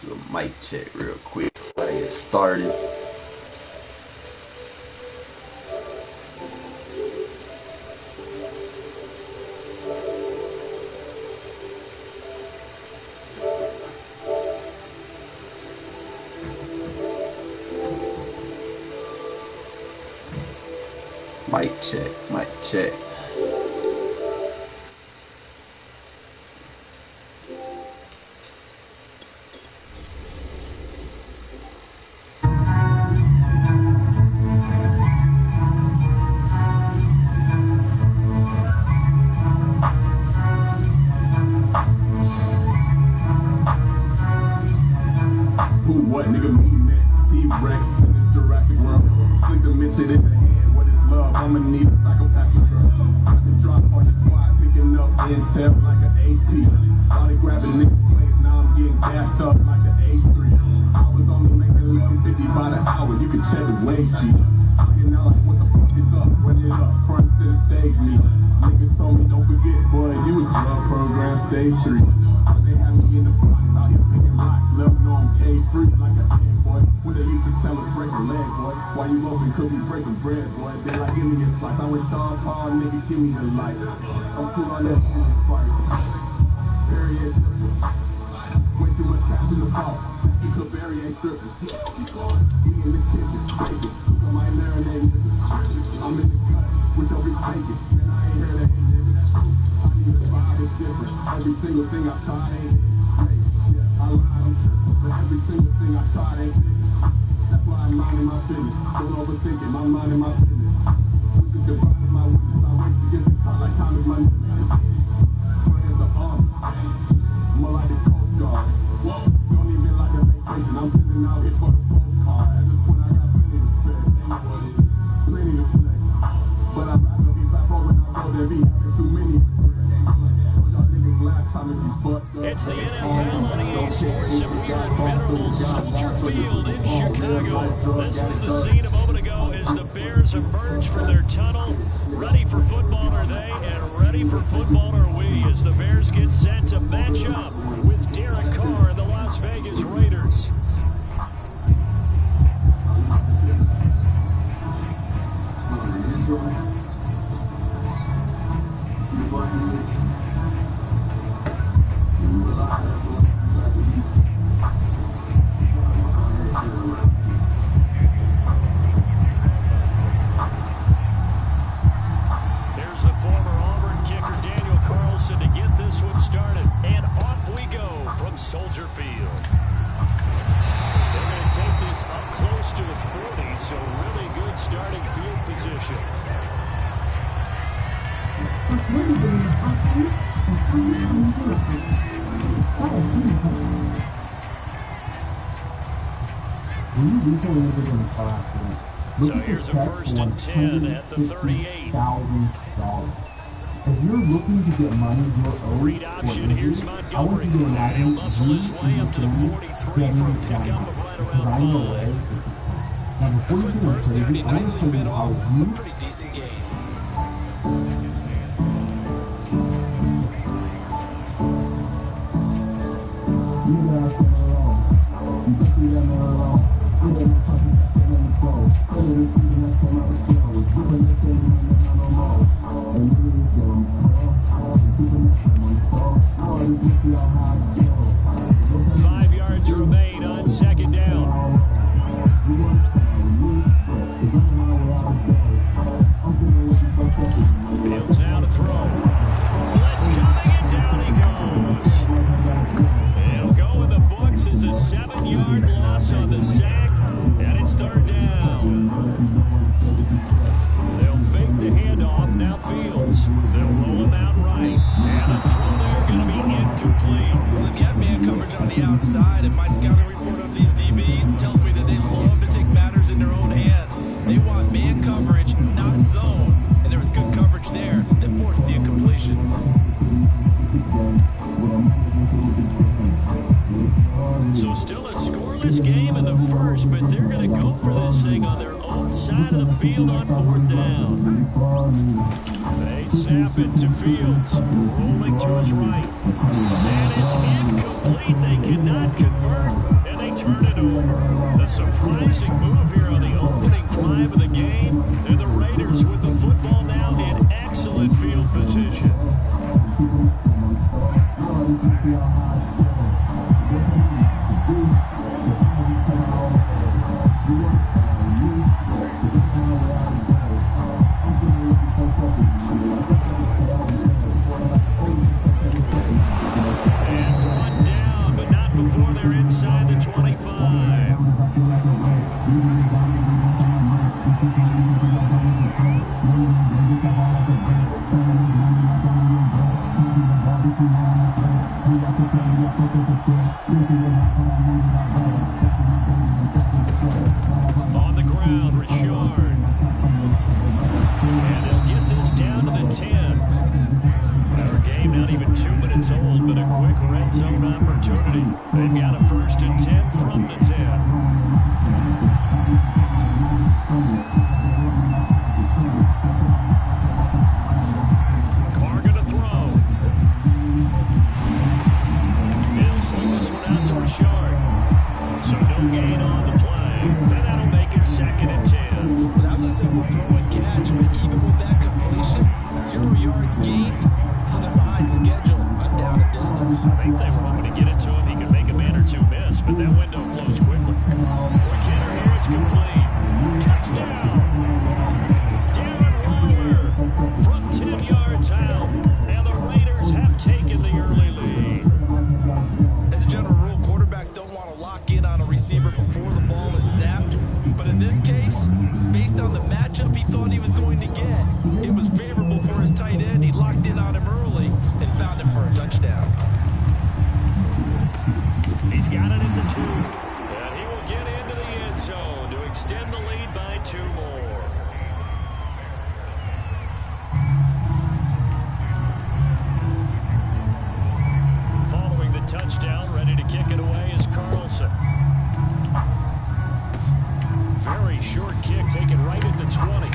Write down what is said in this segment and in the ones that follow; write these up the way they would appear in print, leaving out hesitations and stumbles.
Do a mic check real quick before I get started. Mic check, mic check. What nigga mean that? T-Rex in this Jurassic World. Slick demented in the hand. What is love? I'ma need a psychopathic girl. I can drop on your squad, picking up intel like an HP. Started grabbing niggas' plates, now I'm getting gassed up like an H3. I was only making 11.50 by the hour. You can check the wage sheet. You know like what the fuck is up? Run it up front to the stage me. Nigga told me don't forget, boy, you was drug program stage 3. They had me in the box out here picking rocks. Let them know I'm cage-free like a egg, boy. When they used to tell us break a leg, boy. Why you open could be breaking bread, boy. They like, give me a slice. I'm with Sean Paul, nigga, give me the light. I'm cool on that shit, fight. Barry ain't stripping. Way too much cash in the vault. You could Barry ain't stripping. We in the kitchen, baking. Cook on my marinade, nigga. I'm in the cut with your bitch bacon. Man, I ain't heard that hate, nigga. I need a vibe, it's different. Every single thing I try ain't it. I lied, I'm tripping, but every single thing I tried ain't fit. That's why I'm minding my business. Don't overthink it, I'm minding my business. With the divine is my witness, I wait to get the caught like time is my nemesis. Prayers the army, more like the Coast Guard. Whoa, don't even like a vacation, I'm sending out here for the postcard. At this point I got plenty to spare, plenty to play. But I'd rather be back home when I go there, be having too many. It's the NFL on EA Sports, and we are at Venerable Soldier Field in Chicago. This was the scene a moment ago as the Bears emerge from their tunnel. Ready for football are they, and ready for football are we, as the Bears get set to match up with Derek Carr and the Las Vegas Raiders. Soldier Field. They're going to take this up close to the 40, so really good starting field position. So here's a 1st and 10 at the 38. If you're looking to get money, read option. Here's Montgomery. He'll muscle his way up to the 43 for a pickup of right around 5. Quick burst there, and he nicely bit off a pretty decent game. Remain on 2nd down. Fields now to throw. Blitz coming, and down he goes. It'll go in the books as a 7-yard loss on the sack, and it's 3rd down. They'll fake the handoff. Now Fields. They'll roll him out right. And a throw there going to be incomplete. Well, they've got man coverage on the outside, and my scouting report of these DBs tells me that they love to take matters in their own hands. They want man coverage, not zone. And there was good coverage there that forced the incompletion. So still a scoreless game in the first, but they're going to go for this thing on their own side of the field on 4th down. They snap it to Fields, rolling to his right. And it's incomplete. They cannot convert. turn it over. The surprising move here on the opening drive of the game. And the Raiders with the football now in excellent field position. And brought down, but not before they're inside the 25. On the ground, Richard. And they'll get this down to the 10. Our game not even 2 minutes old, but a quick red zone opportunity. They've got a 1st and 10 from the 10. Carr going to throw. He'll swing this one out to Richard. So no gain on the play. And that'll make it 2nd and 10. Well, that was a simple throw and catch, but even with that completion, 0 yards gained, so they're behind schedule. I'm down in distance. I think they were hoping to get it to him. He could make a man or two miss, but that window closed quickly. Quick hitter here, it's complete. Touchdown! Darren Waller from 10 yards out, and the Raiders have taken the early lead. As a general rule, quarterbacks don't want to lock in on a receiver before the ball is snapped. But in this case, based on the matchup he thought he was going to get, it was favorable for his tight end. He locked in on him early and found him for a touchdown. He's got it at the 2, and he will get into the end zone to extend the lead by 2 more. Following the touchdown, ready to kick it away is Carlson. Very short kick, taken right at the 20.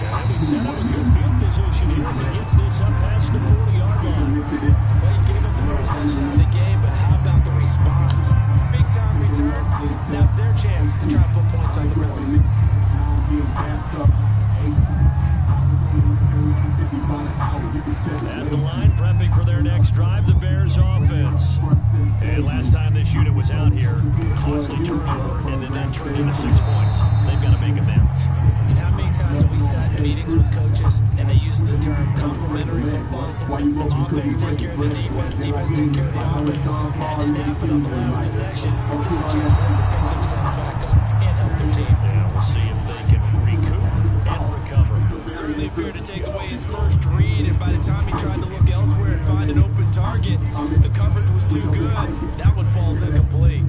And he set up a good field position here as he gets this up past the 40-yard line. Well, he gave up the first touchdown of the game, but how about the response? Big time return. Now it's their chance to try and put points on the board. At the line, prepping for their next drive, the Bears offense. And last time this unit was out here, costly turnover, and then that turned into 6 points. They've got to make amends. And how many times have we sat in meetings with coaches and they use the term complementary football? Offense take care of the defense, defense take care of the offense. That didn't happen on the last possession. This is a chance for them to pick themselves back up and help their team. Yeah, we'll see if they can recoup and recover. Certainly appeared to take away his first read, and by the time he tried to look elsewhere and find an open target, the coverage was too good. That one falls incomplete.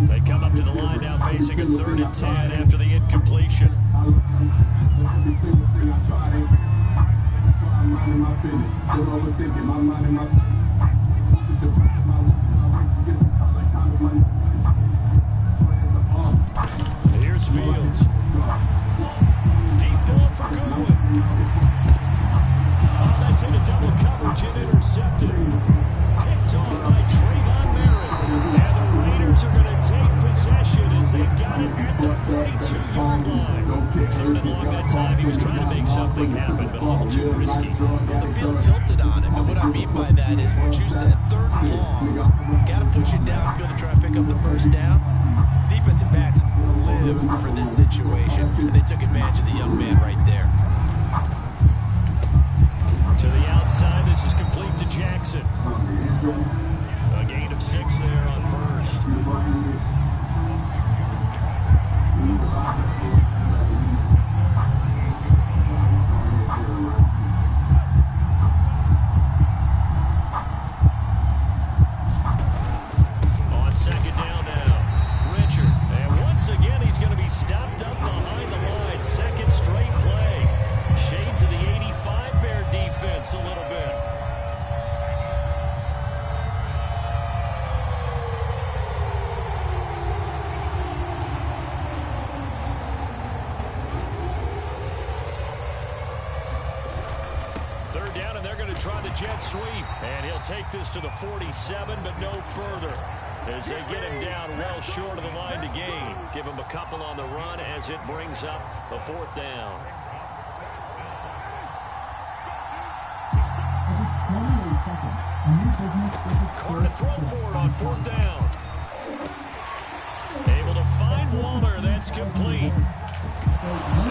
They come up to the line now facing a 3rd and 10 after the incompletion. Here's Fields. Deep ball for Goodwin. Oh, that's into double coverage and intercepted. Picked off by Trayvon Merritt. And the Raiders are going to take possession as they've got it at the 42-yard line. 3rd and long that time. He was trying to make something happen, but a little too risky. Well, the field tilted on him, and what I mean by that is what you said, 3rd and long. Got to push it downfield to try to pick up the first down. Defensive backs live for this situation, and they took advantage of the young man right there. To the outside, this is complete to Jackson. A gain of 6 there on 1st. On 2nd down now, Richard. And once again, he's going to be stopped up behind the line. 2nd straight play. Shades of the 85 Bear defense a little bit. Try the jet sweep, and he'll take this to the 47, but no further. as they get him down well short of the line to gain. Give him a couple on the run as it brings up a 4th down. Carr to throw for it on 4th down. Able to find Waller. That's complete.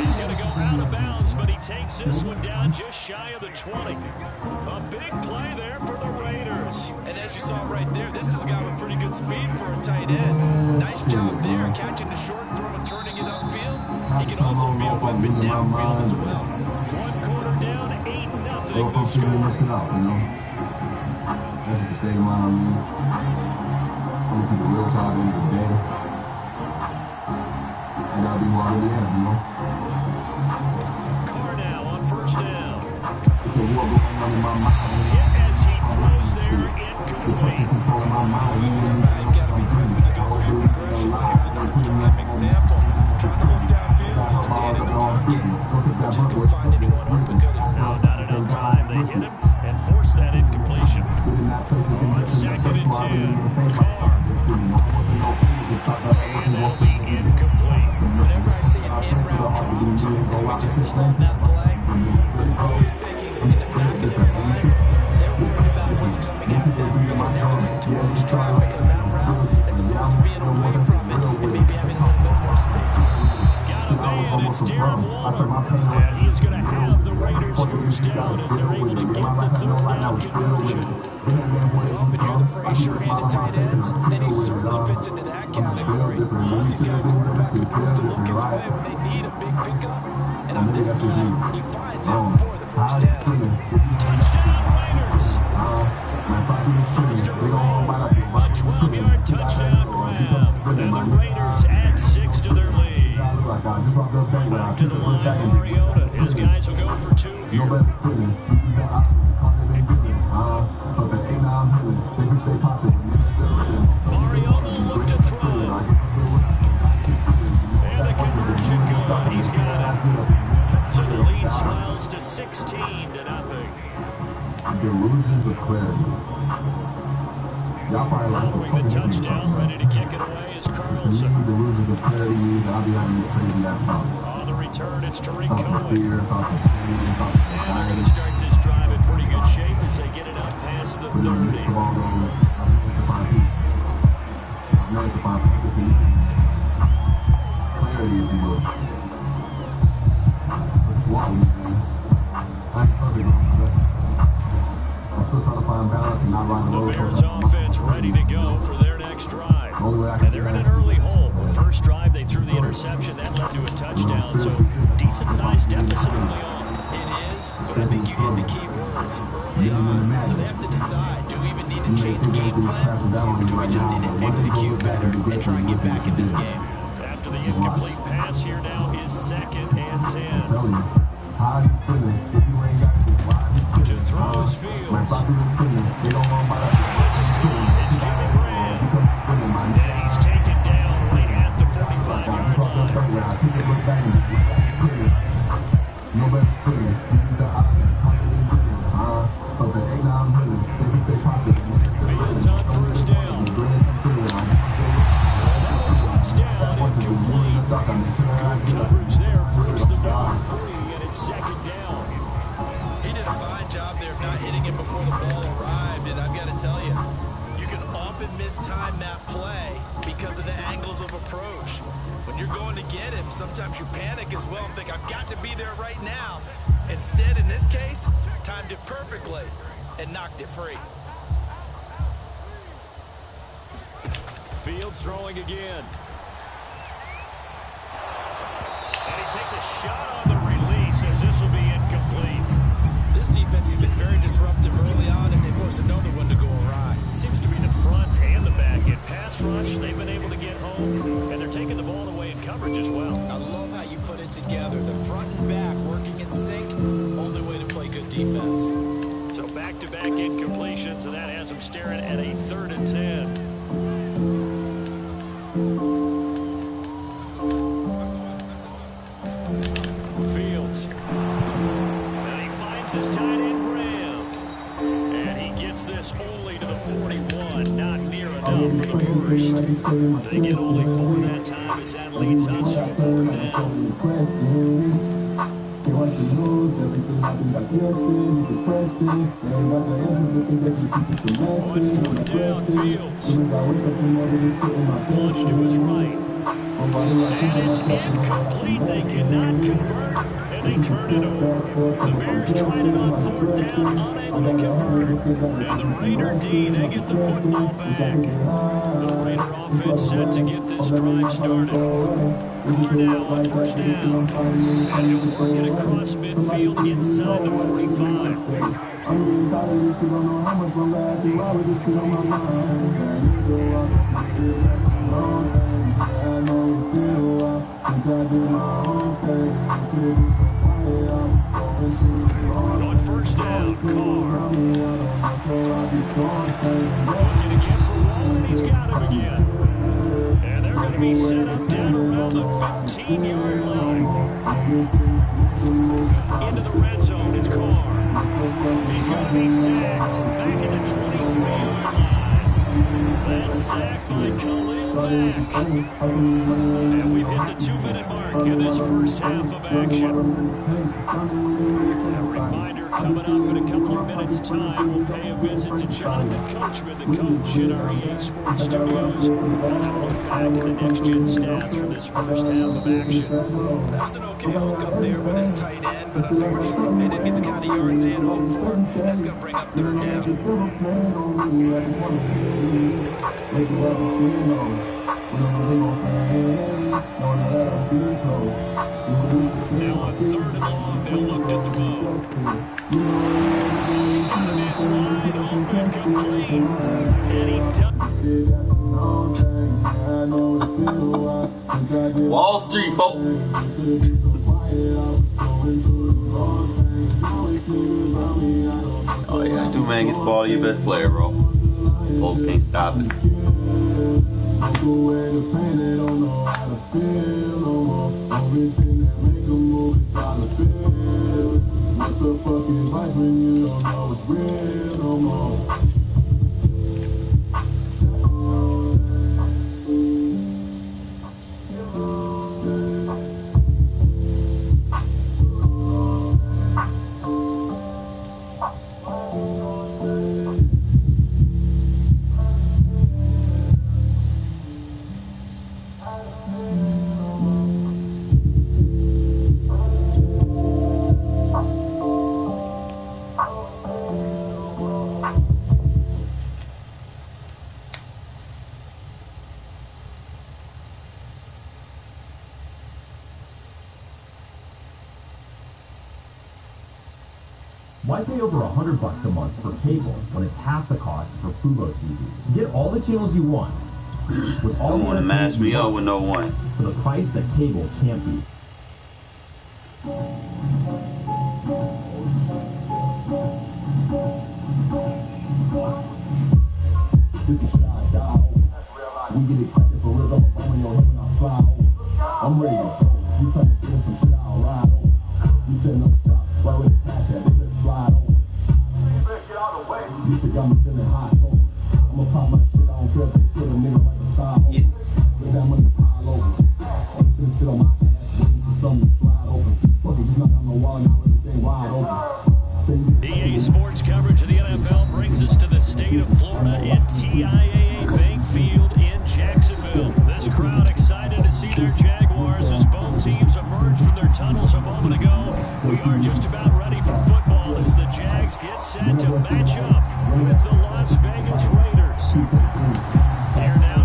He's going to go out of bounds, but he takes this one down just shy of the 20. A big play there for the Raiders. And as you saw right there, this has got a pretty good speed for a tight end. Nice job there, catching the short throw and turning it upfield. He can also be a weapon downfield as well. 1 quarter down, 8-0 the score. That's just a state of mind, man. I'm gonna take a real time in the day. I gotta be who I really am, you know? Carr now on 1st down. So who I'm going my mind. Hit as he throws there, incomplete. You've got to be quick when you go through your progression. Here's another prime example. Trying to look downfield, he's standing in the pocket. Just couldn't find anyone open, could he? No, not enough time. They hit him and force that incompletion. On 2nd and 2, Carr. And that'll be incomplete. Whenever I see an in-route drop, as we just saw on that play, I'm always thinking in the back of their mind, they're worried about what's coming at them because they're going towards traffic on that route as opposed to being away from it and maybe having a little bit more space. Got a man, it's Darren Waller. And he's going to have the Raiders 1st down as they're able to get the 3rd down conversion. You often hear the phrase sure-handed tight ends, and he certainly fits into that category. Plus, he's got a quarterback who knows to look his way when they need a big pickup. And on this play, he finds it for the 1st down. Touchdown, Raiders. Foster a 12-yard touchdown grab. And the Raiders add 6 to their lead. Back to the line, Mariota. His guys will go for 2 here. Mariota looked to throw. And the conversion good. He's got it. So the lead swells to 16-0. Delusions of clarity. Following the touchdown, ready to kick it away is Carlson. Delusions of clarity. I'll be having this crazy ass thoughts. On the return, it's Tariq Thoughts of Cohen. fear, thoughts of shame, thoughts of And they're going to start this drive in pretty good shape as they get it up past the 30. I've managed to find purpose in clarity, if you will. It's wild, man. I'm perfect, man. I'm still trying to find balance and not run the road. The Bears offense ready to go for their next drive. And they're in an early hole. The first drive, they threw the interception. That led to a touchdown. So decent-sized deficit early on. It is, but I think you hit the key words early on. So they have to decide, do we even need to change game plan? Or do we just need to execute better and try and get back in this game? After the incomplete pass, here now is 2nd and 10. How you feeling? If you ain't got it, To throw is Fields. They don't want my This is good. It's Jimmy Graham. And he's taken down right at the 45-yard line. Fields on 1st down. Touchdown, incomplete. Good coverage there. Forced the ball free, and it's 2nd down. He did a fine job there of not hitting it before the ball arrived, and I've got to tell you, you can often mistime that play because of the angles of approach. When you're going to get him, sometimes you panic as well and think, I've got to be there right now. Instead, in this case, timed it perfectly and knocked it free. Fields throwing again. And he takes a shot on the release as this will be incomplete. This defense has been very disruptive early on as they force another one to go awry. It seems to be the front and the back. In pass rush, they've been able to get home, and they're taking the ball away in coverage as well. I love how you put it together. The front and back working in sync, only way to play good defense. So back-to-back incompletions, and that has them staring at a 3rd and 10. Fields. And he finds his tight end, Graham. And he gets this only to the 41, not near enough. enough for the first. They get only 4 that time as that leads us to a 4th down. On 4th down, Fields. Flush to his right. And it's incomplete. They cannot convert, and they turn it over. The Bears tried it on 4th down, unable to convert. And the Raider D, they get the football back. The Raider offense set to get this drive started. Carr now on 1st down. And he'll work it across midfield inside the 45. On 1st down, Carr. Looking again for Waller, and he's got him again. And they're going to be set up down around the 15-yard line. Into the red zone, it's Carr. He's going to be sacked back at the 23-yard line. That's sacked by Khalil Mack. And we've hit the 2-minute mark in this first half of action. A reminder coming up in a couple of minutes' time, we'll pay a visit to Jonathan Coachman, the coach at our EA Sports Studios. We'll have a look back at the next-gen stats for this first half of action. That was an okay hook up there with his tight end, but unfortunately they didn't get the kind of yards they had hoped for. That's going to bring up 3rd down. Now on 3rd and long, they'll look to throw. He's got it in wide open, complete. And he does. Wall Street, folks. Oh, yeah, do, man. Get the ball to your best player, bro. Folks can't stop it. Why pay over $100 a month for cable when it's half the cost for Fubo TV? Get all the channels you want with all Don't the want to mash me up with no one. for the price that cable can't beat. This is Shy Dog. We get it crackin' for real. I'm in your head when I fly. I'm ready to go. You tryna get in some shit, I'll ride on. You setting up shop right with the cash at it. Let's slide on. You said got me feeling hot, so I'ma pop my shit. I don't care if they put a nigga right beside me. Let that money pile over. I'm finna sit on my ass waiting for something to slide open. Fuck it, you knock on the wall now, everything wide open. EA Sports coverage of the NFL brings us to the state of Florida and TIAA Bank Field in Jacksonville. This crowd excited to see their Jaguars as both teams emerge from their tunnels a moment ago. We are just about ready for football as the Jags get set to match up with the Las Vegas Raiders. Here now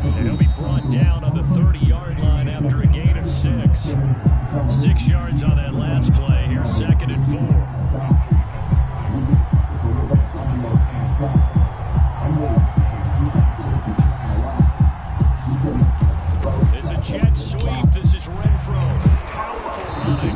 And he'll be brought down on the 30-yard line after a gain of 6. 6 yards on that last play. Here's 2nd and 4. It's a jet sweep. This is Renfro. Powerful running.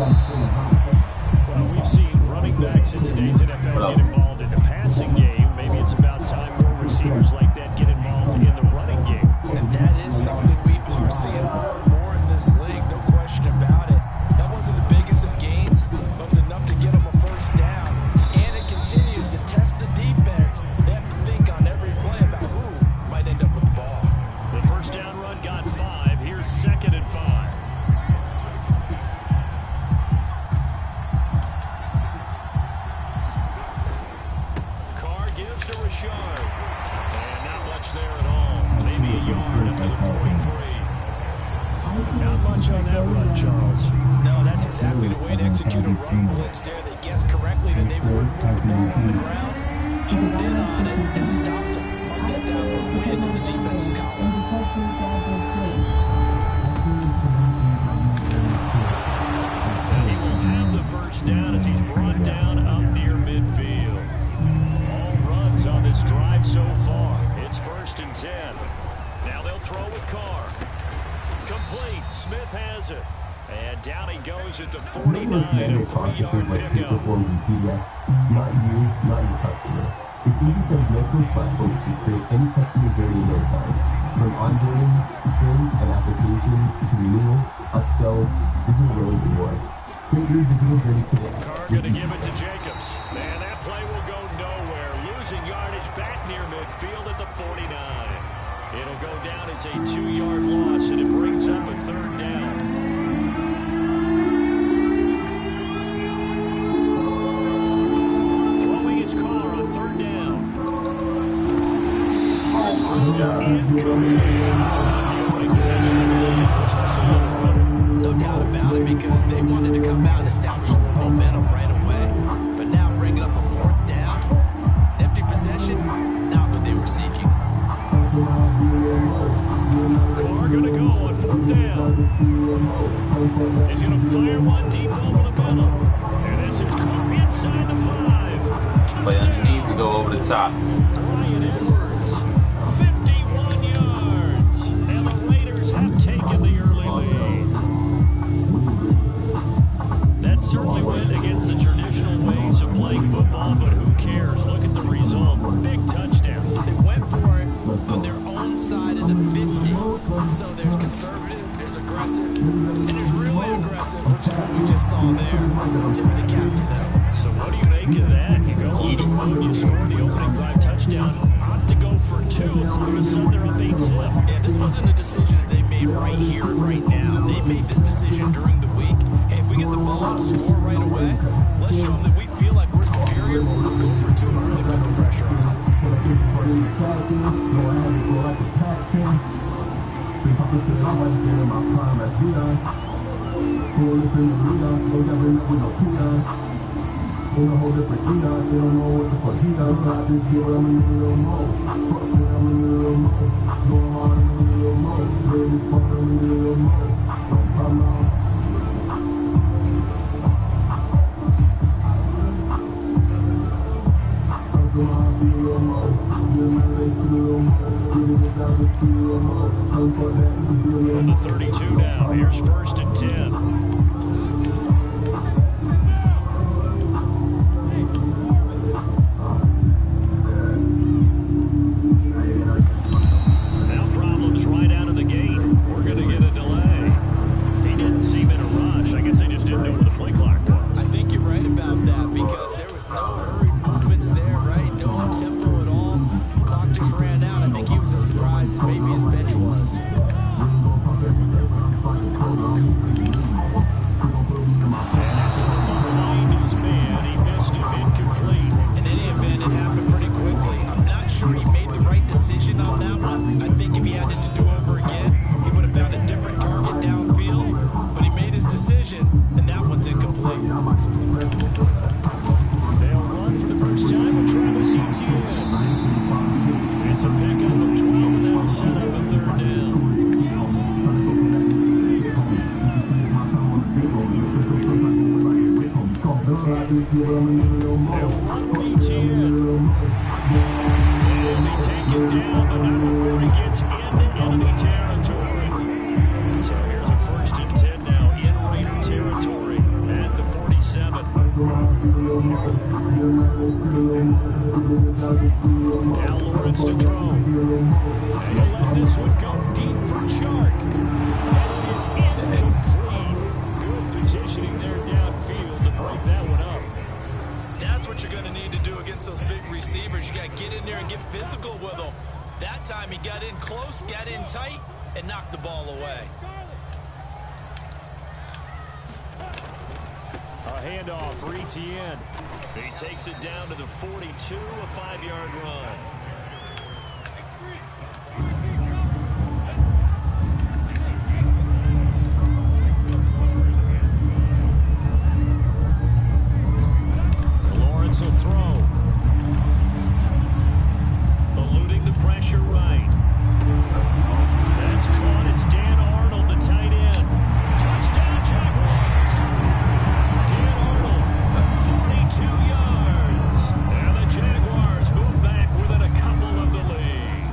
Well, we've seen running backs in today's NFL get involved in the passing game. Maybe it's about time more receivers like that get involved in the running game. And that is something we are seeing more in this league, no question about it. That wasn't the biggest of gains, but it was enough to get them a first down. And it continues to test the defense. They have to think on every play about who might end up with the ball. The first down run got 5. Here's 2nd and 5. Carr gives to Rashard. And not much there at all. Maybe a yard up to the 43. Not much on that run, Charles. No, that's exactly the way to execute a run blitz there. They guessed correctly that they would move the ball on the ground, tuned in on it, and stopped them. Mark that down for a win in the defense's column. And he will have the first down as he's brought down up near midfield. All runs on this drive so far. It's 1st and 10. Now they'll throw with Carr. Complete. Smith has it. And down he goes at the 49, a 3-yard pickup. Not you, not your customer. It's easy to have local platforms to create any customer journey in no time. From onboarding, to sales and applications, to renewal, upsells, this is really the work. Create your digital journey today. Carr going to give it to Jacobs. And that play will go nowhere. Losing yardage back near midfield at the 49. It'll go down as a 2-yard loss, and it brings up a 3rd down. Throwing his Carr on 3rd down. No doubt about it, because they wanted to come out and establish a little momentum right away. But now bringing up a 4th down, empty possession, not what they were seeking. Carr going to go on 4th down. He's going to fire one deep over the middle. And this is Carr inside the 5. Play underneath to go over the top. Bryan Edwards, 51 yards. And the Raiders have taken the early lead. That certainly went against the traditional ways of playing football, but who cares? Look at the result. Big touchdown. They went for it on their own side of the 50. So there's conservative, there's aggressive, and there's really aggressive, which is what we just saw there. Tip of the cap to them. So what do you make of that? You go on the road, you score the opening drive touchdown, opt to go for 2. All of a sudden they're up 8-zip. Yeah, this wasn't a decision that they made right here and right now. They made this decision during the week. Hey, if we get the ball and score right away, let's show them that we feel like we're superior. Go for 2 and really put the pressure on them. In a whole different they don't know what the fuck he does. I just give them a little more. Fuck them a little more. Go hard a little more. Baby, fuck them a little more. Don't come out. On the 32 now. Here's 1st and 10. surprised as maybe his bench was. In any event, it happened pretty quickly. I'm not sure he made the right decision on that one. I think if he had it to do over again, he would have found a different target downfield. But he made his decision, and that one's incomplete. They'll run for the first time with Travis Etienne. It's a pickup of 12, and they'll set up a third down. They'll run Etienne. And they take it down, but not before he gets into enemy territory. So here's a 1st and 10 now in Raider territory at the 47. Now Lawrence to throw. And he'll let this one go deep for Chark. And it is incomplete. Good positioning there downfield to break that one up. That's what you're going to need to do against those big receivers. You got to get in there and get physical with them. That time he got in close, got in tight, and knocked the ball away. A handoff for Etienne. He takes it down to the 42, a 5-yard run. Lawrence will throw. Eluding the pressure right. That's caught. It's Dan Arnold, the tight end. Touchdown, Jaguars. Dan Arnold, 42 yards. And the Jaguars move back within a couple of the lead.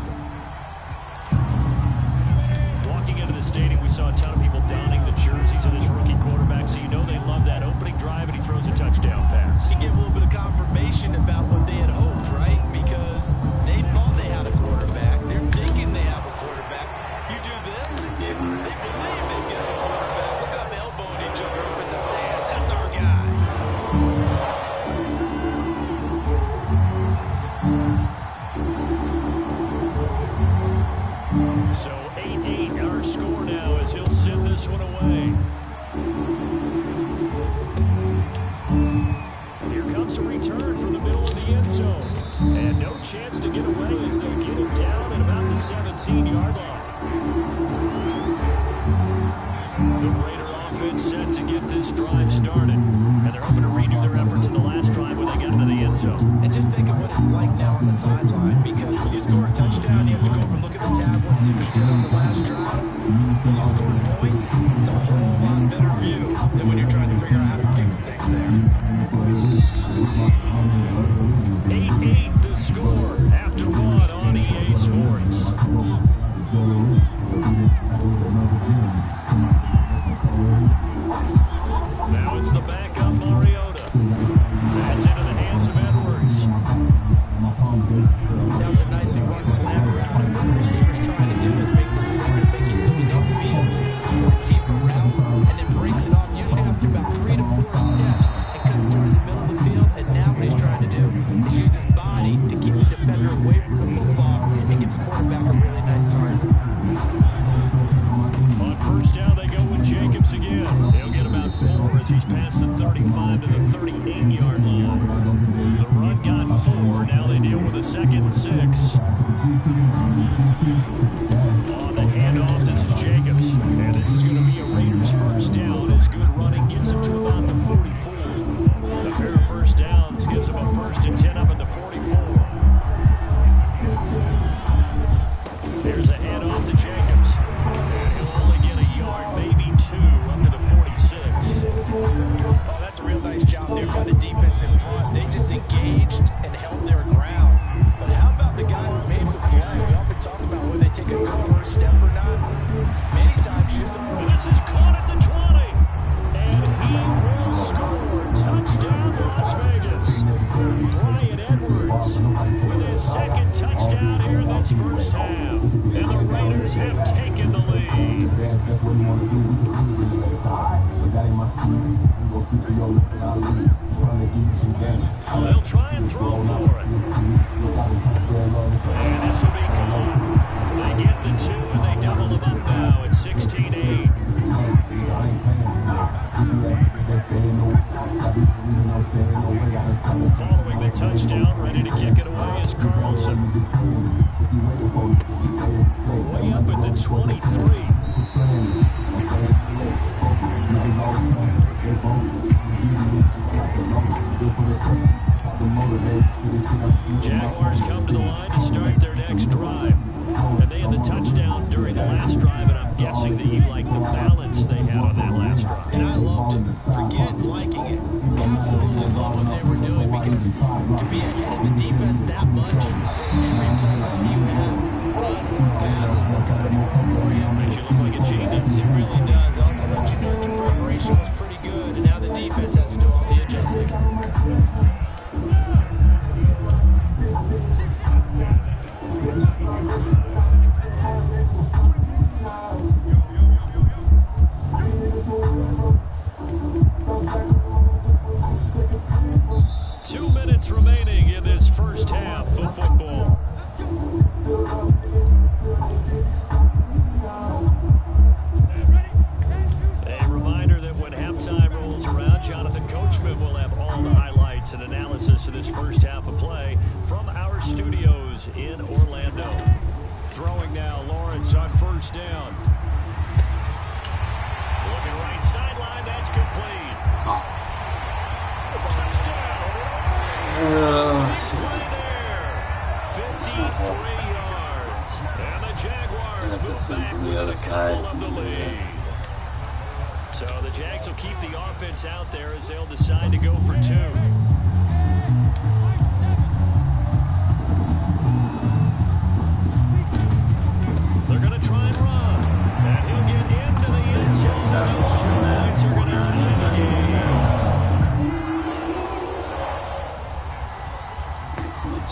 Walking into the stadium, we saw a ton of people donning the jerseys of this rookie quarterback, so you know they love that opening drive, and he throws a touchdown pass. You get a little bit of confirmation about what they had hoped, right? Because they thought they had a quarterback. They're thinking they have a quarterback. You do this, they believe they've got a quarterback. Look up, elbowing each other up in the stands. That's our guy. So 8-8 our score now as he'll send this one away. Here comes a return from the middle of the end zone. And no chance to get away as they'll get him down at about the 17-yard line. The Raider offense set to get this drive started. And they're hoping to redo their efforts in the last drive when they get into the end zone. And just think of what it's like now on the sideline, because when you score a touchdown, you have to go over and look at the tablet and see what you did on the last drive. When you score points, it's a whole lot better view than when you're trying to figure out how to fix things there. 8-8 the score after one on EA Sports. Now it's the backup Mariota. That's into the hands of Edwards. That was a nicely run slam around him. What the receiver's trying to do is make the defender think he's going downfield for a deeper route and then breaks it off, usually after about 3 to 4 steps, and cuts towards the middle of the field. And now what he's trying to do is use his body to keep the defender away from the football and give the quarterback a really nice target. On first down, they go with Jacobs again. He'll get about 4 as he's past the 35 to the 38-yard line. The run got 4. Now they deal with a 2nd and 6. On the handoff, this is Jacobs. And this is going to be a Raiders first down as good running gets him to about the 44. A pair of first downs gives him a 1st and 10 up at the 44. There's a handoff to Jacobs. And he'll only get a yard, maybe 2, up to the 46. Oh, that's a real nice job there by the defense in front. They just engaged and held their ground. But how about the guy who made the play? We often talk about whether they take a good first step or not. Many times you just don't. This is caught at the 20. And he will score. Touchdown, Las Vegas. Bryan Edwards with his 2nd touchdown here in this first half. And the Raiders have taken the lead. They'll try and throw for it. And this will be caught. They get 23. Jaguars come to the line to start their next drive. And they had the touchdown during the last drive, and I'm guessing that you like the balance they had on that last drive. And I loved it. Forget liking it. Absolutely loved what they were doing, because to be ahead of the defense that much, every play that you have, run, pass is working pretty well for you. Makes you look like a genius. It really does. Also let you know that your preparation was pretty good, and now the defense has to do all the adjusting. Remaining in this first half of football. A reminder that when halftime rolls around, Jonathan Coachman will have all the highlights and analysis of this first half of play from our studios in Orlando. Throwing now, Lawrence on first down. Looking right sideline, that's complete. Touchdown! Play there. 53 yards. And the Jaguars move back with a couple of the lead. So the Jags will keep the offense out there as they'll decide to go for two. They're going to try and run. And he'll get into the end zone. Those 2 points are going to tie the game.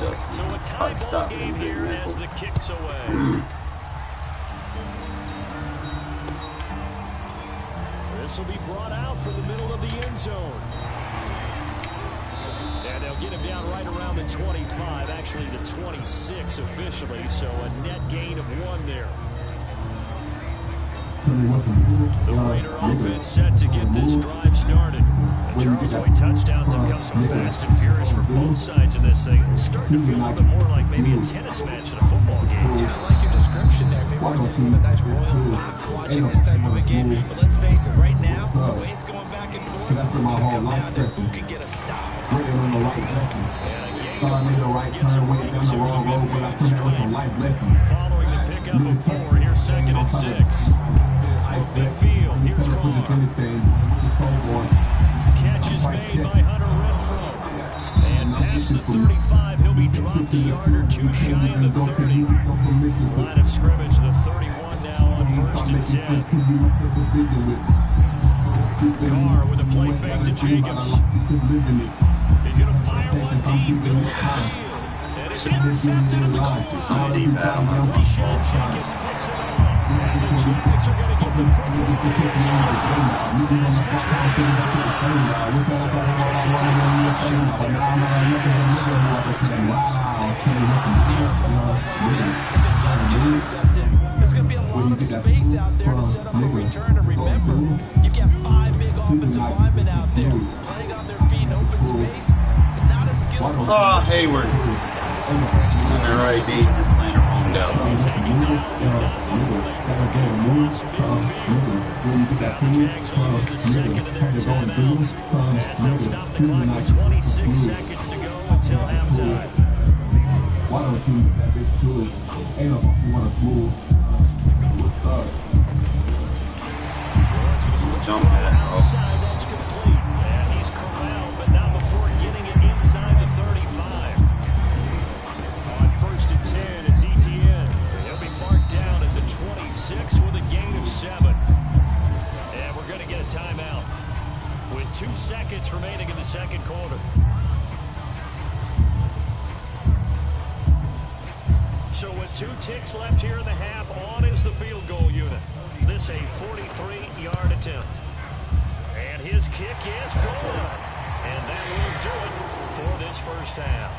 So a tie ball game here as the kick's away. This will be brought out from the middle of the end zone. And they'll get him down right around the 25, actually the 26 officially, so a net gain of 1 there. The Raider offense set to get this drive started. And Charles, White touchdowns have come so fast and furious for both sides of this thing. It's starting to feel a little bit more like maybe a tennis match than a football game. Yeah, I like your description there. Maybe we're sitting in a nice royal box watching this type of a game. But let's face it, right now, the way it's going back and forth, it's going to come down to who can get a stop. And a gain of 4 gets away to the midfield stripe. Following the pickup of 4, here's 2nd and 6. From midfield, here's Carr. Catch is made by Hunter Renfrow. And past the 35, he'll be dropped a yard or 2 shy of the 30. Line of scrimmage, the 31 now on 1st and 10. Carr with a play fake to Jacobs. He's going to fire one deep, middle of the field. And it's intercepted at the goal line. Rashawn Jenkins picks it up. And the Jags are going to get the football as he gets the past the 20. There's going to be a lot of space out there to set up a return. And remember, you've got 5 big offensive linemen out there playing on their feet in open space. Not a skill. Oh, Hayward. All right, D, just playing her home down. Jags will use the second of their timeouts as they'll stop the clock with 26 seconds to go until halftime. Why don't you that bitch too? Ain't no you want to smooth. What's up? Jump at it, bro. Outside, that's complete. And he's corralled, but not before getting it inside the 35. On 1st and 10, it's Etienne. He'll be marked down at the 26 with a gain of 7. And we're going to get a timeout with 2 seconds remaining in the second quarter. So with 2 ticks left here in the half, on is the field goal unit. This a 43-yard attempt. And his kick is good. And that will do it for this first half.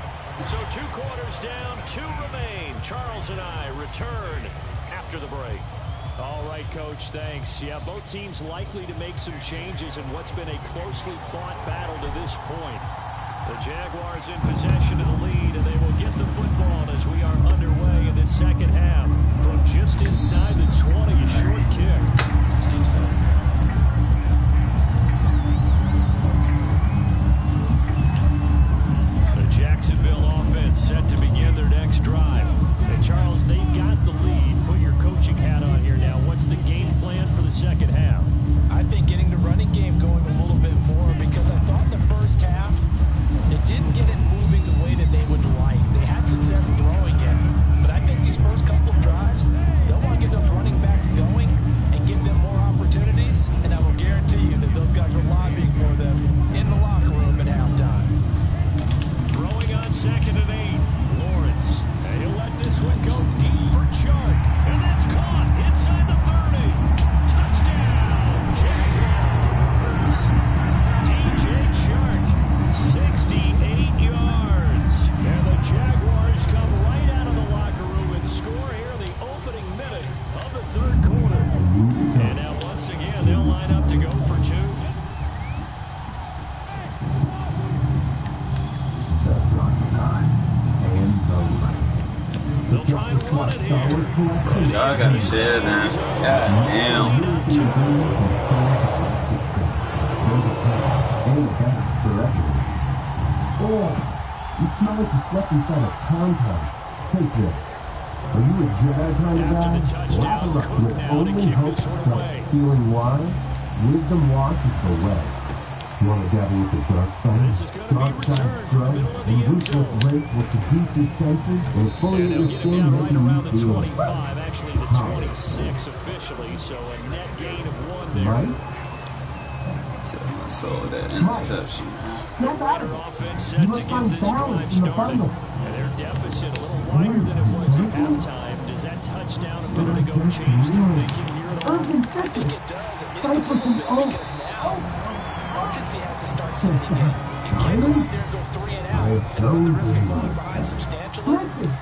So 2 quarters down, 2 remain. Charles and I return after the break. All right, Coach, thanks. Yeah, both teams likely to make some changes in what's been a closely fought battle to this point. The Jaguars in possession of the lead, and they will get the football as we are underway in this second half. From just inside the Y'all gotta shit, man. God damn. Oh, you smell like you slept inside a tauntaun. Take this. Are you a Jedi kind of guy? Wrap it up with only hope of feeling why? Wisdom washes away. You want to dabble with the dark side? Dark side strike, and ruthless race will seduce your senses and fully understand down right making around you the feel 25, actually the 26 officially, so a net gain of 1 there. right? Kill my soul with that interception. The Raider offense set to get this drive started. And their deficit a little wider than it was at halftime. Does that touchdown a minute ago change their thinking here at all? I think it does, at least a little bit, because now urgency has to start setting in. You can't go out there and go 3 and out and run the risk of falling behind substantially,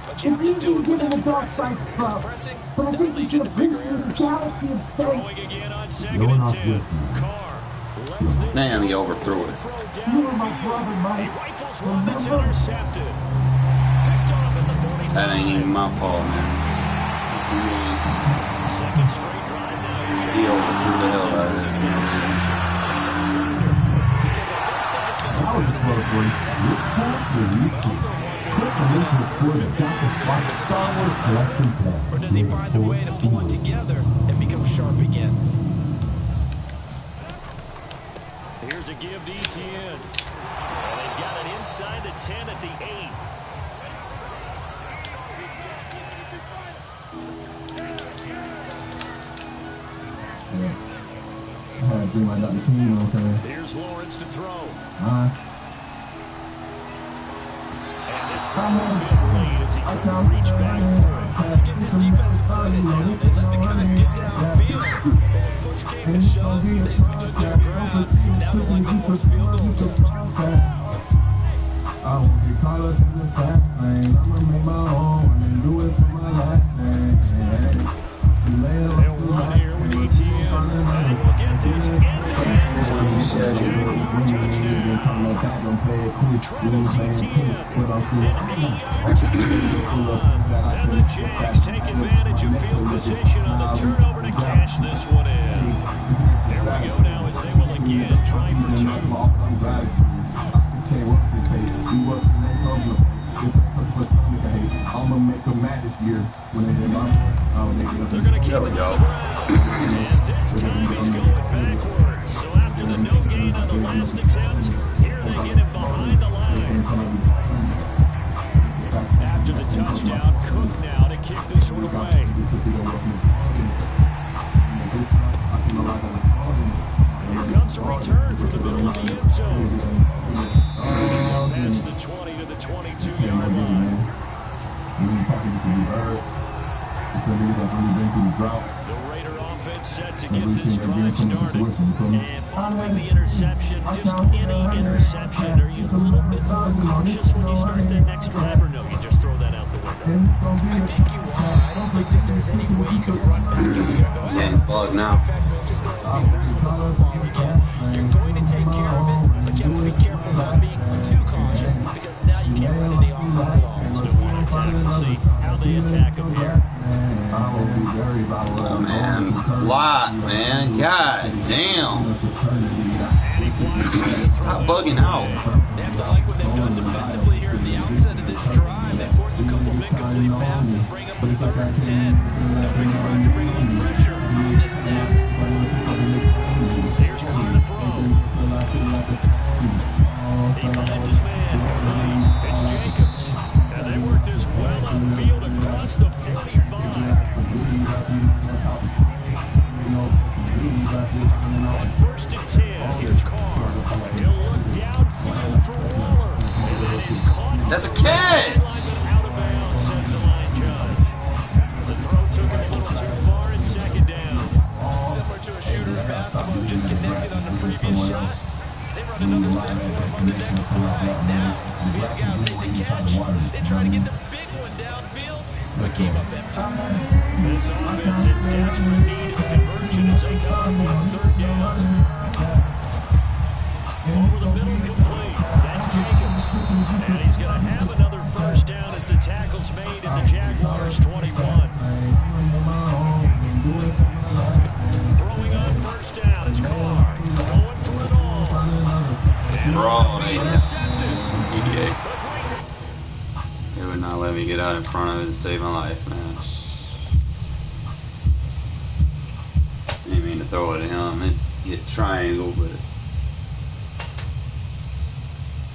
but you have to do it without pressing, because pressing, that'll lead you to bigger errors. Throwing again on 2nd and 10. Carr lets this Damn, he overthrew it. throw downfield. He rifles one that's intercepted. Picked off at the 45. That ain't even my fault, man. Second straight drive now. He overthrew the hell out of this, man. Interception. That was a close one. This pass was useful. Quick and into the score to shot the spot Star Wars collection pass. Or does he find a way to pull it together and become sharp again? Here's a give to Etienne. And they've got it inside the 10 at the 8. I had to do my Dr. King, you know what I'm saying? Here's Lawrence to throw. Uh, And this time a bit late as he couldn't reach back for it. Let's give this defense credit now. They let the guys get downfield. But when push came to shove, they stood their ground. Now they're like a forced field goal attempt. I won't get caught up in the fast lane. I'ma make my own and do it for my last name. They'll run here with Etienne. And he will get this in the end zone. Touchdown. Travis Etienne. An 8-yard touchdown. And the Jags take advantage of field position on the turnover to cash this one in. There we go now as they will again try for 2. I'ma make them mad this year when they hit my They're going to keep it on the ground. And this time he's going backwards. So after the no gain on the last attempt, here they get him behind the line. After the touchdown, Cook now to kick this one away. Here comes a return from the middle of the end zone. It's up past the 20 to the 22-yard line. The Raider offense set to get this drive started. And following the interception, just any interception, are you a little bit more cautious when you start that next drive, or no, you just throw that out the window? I think you are. I don't think that there's any way you can run back in there and go, Getting bugged now. just go and be loose with the football again. You're going to take care of it, but you have to be careful not being too cautious, because now you can't run any offense at all. Still want to attack. We'll see how they attack him here. Oh, man. Lot, man. God damn. Stop bugging out. They have to like what they've done defensively here at the outset of this drive. They forced a couple of incomplete passes, bring up a 3rd and 10. Don't be surprised to bring a little pressure on this snap. Here's Carr to throw. He finds his man. It's Jacobs. And they work this well upfield across the 45. On 1st and 10, here's Carr. He'll look downfield for Waller. And that is caught. That's a catch. Out of bounds, says the line judge. The throw took him a little too far in 2nd down. Similar to a shooter in basketball who just connected on the previous shot. They run another set for him on the next play. Now, the other guy made the catch. They try to get the big one downfield, but came up empty. This offense in desperate need of a conversion as they come on 3rd down. Over the middle, complete. That's Jacobs. And he's going to have another 1st down as the tackle's made at the Jaguars' 21. front of it to save my life, man. Didn't mean to throw it at him. It hit triangle, but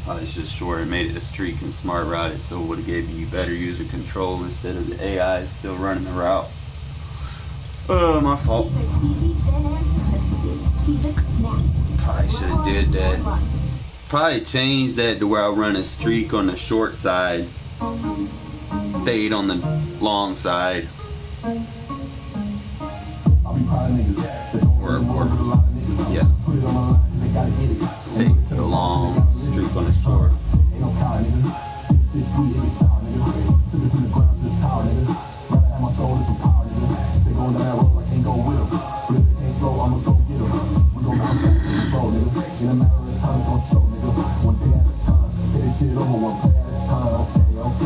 probably should have short and made it a streak and smart route, so it would have gave you better user control instead of the AI still running the route. Oh, my fault. Probably should have did that. Probably changed that to where I run a streak on the short side, fade on the long side. Or yeah, fade to the long, streak on the short.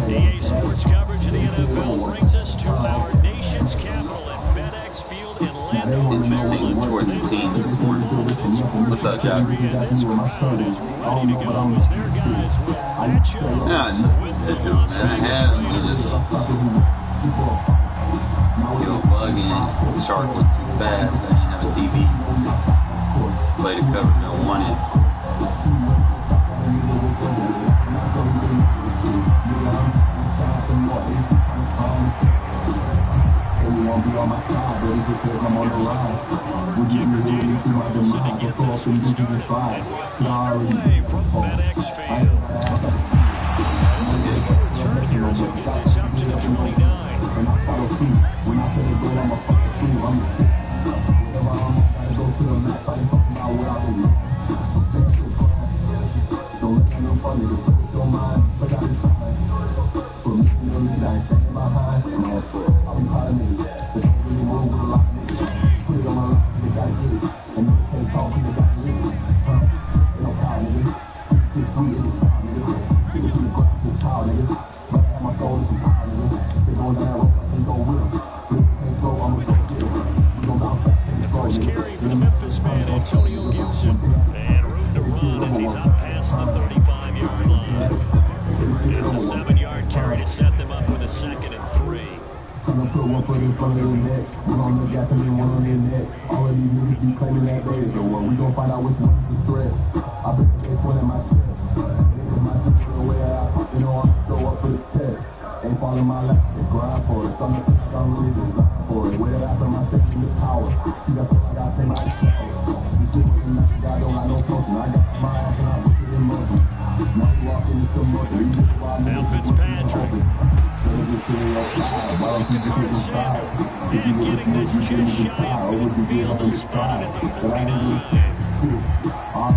EA Sports coverage of the NFL brings us to our nation's capital at FedEx Field in Landover, Interesting Maryland. choice of teams this morning. What's up, Jack? And this crowd is ready to go as their guys will match up Yeah, with the man, Las I Vegas had him. He just go bugging. Shark went too fast. I didn't have a DB. Play the cover, don't want it. Kicker Daniel Carlson to get this one started. And we're underway from FedEx Field. It's a big return here as we get this up to the 29. First carry for the Memphis man, Antonio Gibson. And room to run as he's up past the 35-yard line. It's a 7-yard carry to set them up with a 2nd and 3. Tryna put one foot in front of their neck, one on the gas and then one on their neck. All of these niggas be claiming that they is the one. We gon' find out which one is the threat. I bet they point at my chest. Niggas my chest the way I talk, you know I'm show up for the test. Ain't falling my lap, they grind for it. Some niggas I'm really designed for it. Way after my shit in the power. See that's what I gotta take my shit. This shit with the night, God don't got no closer. I got my ass and I put it in motion. Now you walk into motion. Now Fitzpatrick. This one coming to Curtis Samuel. And getting this just shy of midfield and spotted at the 49. Football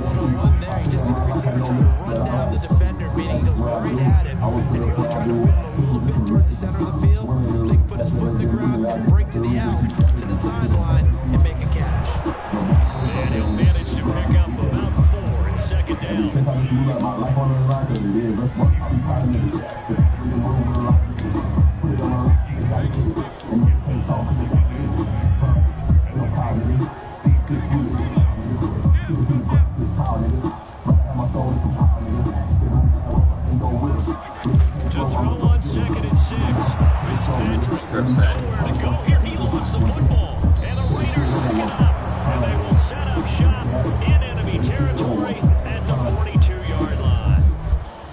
101 there. You just see the receiver trying to run down the defender, meaning he goes right at him. And he really tried to run a little bit towards the center of the field so he can put his foot in the ground, break to the out, to the sideline, and make a catch. And he'll manage to pick up about 4 and 2nd down. To throw on 2nd and 6. Fitzpatrick nowhere to go here. He lost the football. And the Raiders pick it up. And they will set up shop in enemy territory at the 42-yard line.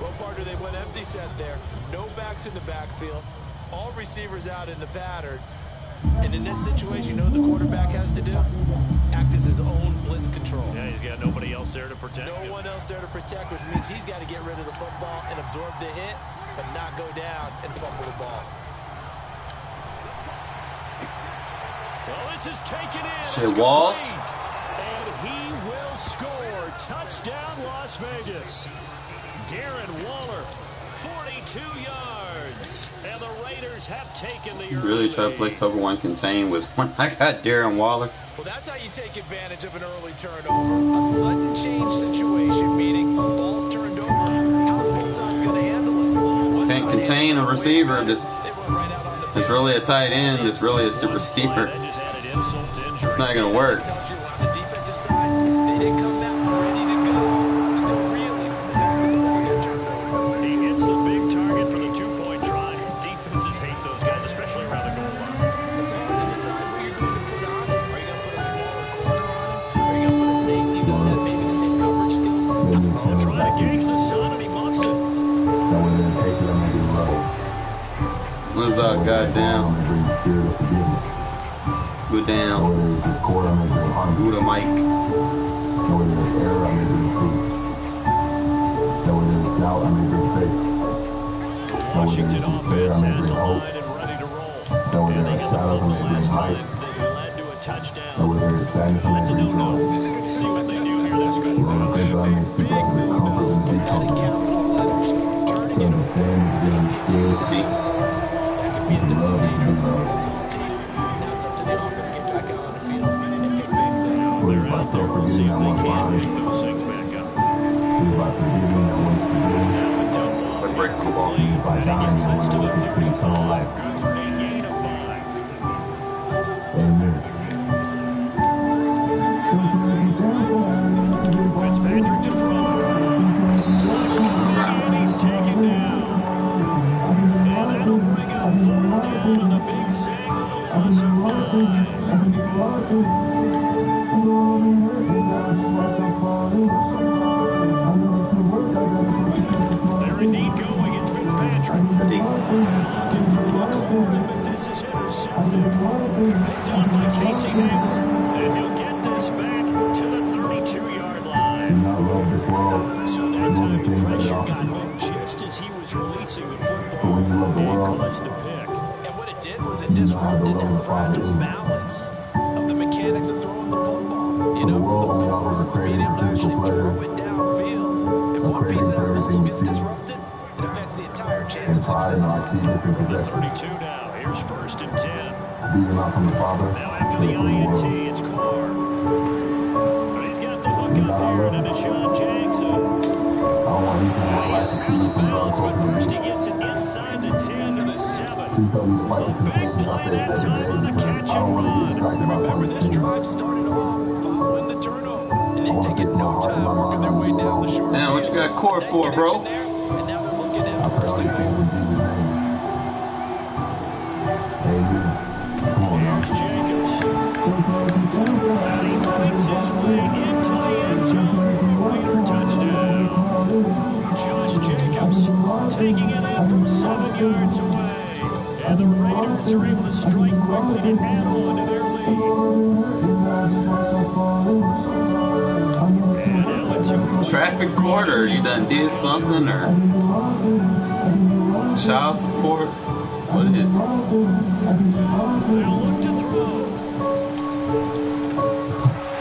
Well, partner, they went empty set there. No backs in the backfield. All receivers out in the pattern. And in this situation, you know what the quarterback has to do? Act as his own blitz control. Yeah, he's got nobody else there to protect him. No one else there to protect, which means he's got to get rid of the football and absorb the hit, but not go down and fumble the ball. Well, this is taken in. Shit, It's Walls. complete. And he will score. Touchdown, Las Vegas. Darren Waller, 42 yards. And the Raiders have taken the early Really try to play lead. cover 1 contain with when I got Darren Waller. Well, that's how you take advantage of an early turnover. A sudden change situation, meaning balls turned over. How's both sides going to handle it? One Can't side contain a handled it receiver. way Just better. They went right out on the it's field. really a tight end. It's really a receiver. That just added insult to injury. It's not gonna work. Just tells you on the defensive side, they didn't come out ready to go. Still reeling from the fact that the ball got turned over. He hits the big target for the Goddamn. Good down. Buddha Mike. Washington offense has the line and ready to roll. And they got the football last time. They led to a touchdown. That's a no-no. We'll see what they do here this good. A big no-no for adding capital letters. Turning it over. That could be a deflator for a football team. Now it's up to the offense to get back out on the field and pick things up. They're out there. We'll see if they can pick those things back up. And he gets this to the 35. Good for a gain of 5. Fitzpatrick to throw. And he's taken down. And that'll bring up 4th down on the big single. Loss of 5. They're indeed going. It's Fitzpatrick. Looking for McLaurin, but this is intercepted. Picked on by Casey Hayward. And he'll get this back to the 32-yard line. So that's how the pressure got home just as he was releasing the football and caused the pick. And what it did was it disrupted that fragile balance of the mechanics of throwing the football. You know, the football being able to actually throw it downfield. If one piece of that puzzle gets disrupted, it affects the entire chance of success. The 32 now. Here's 1st and 10. Now after the INT, it's Carr. But he's got the hook up here to Deshaun Jackson. But first he gets it inside the 10 to the 7. A big play that time on the catch and run. Remember, this drive started off following the turnover, and they've taken no time working their way down the short. Damn, what you got Core for, bro? And now they're looking at 1st and 4. Here's Jacobs. And he fights his way into the end zone for a later touchdown. Josh Jacobs taking it in from 7 yards away. And the Raiders are able to strike quickly and add on to their lead. And Ellen Traffic court, or you done did something, or child support? What is it? They'll look to throw.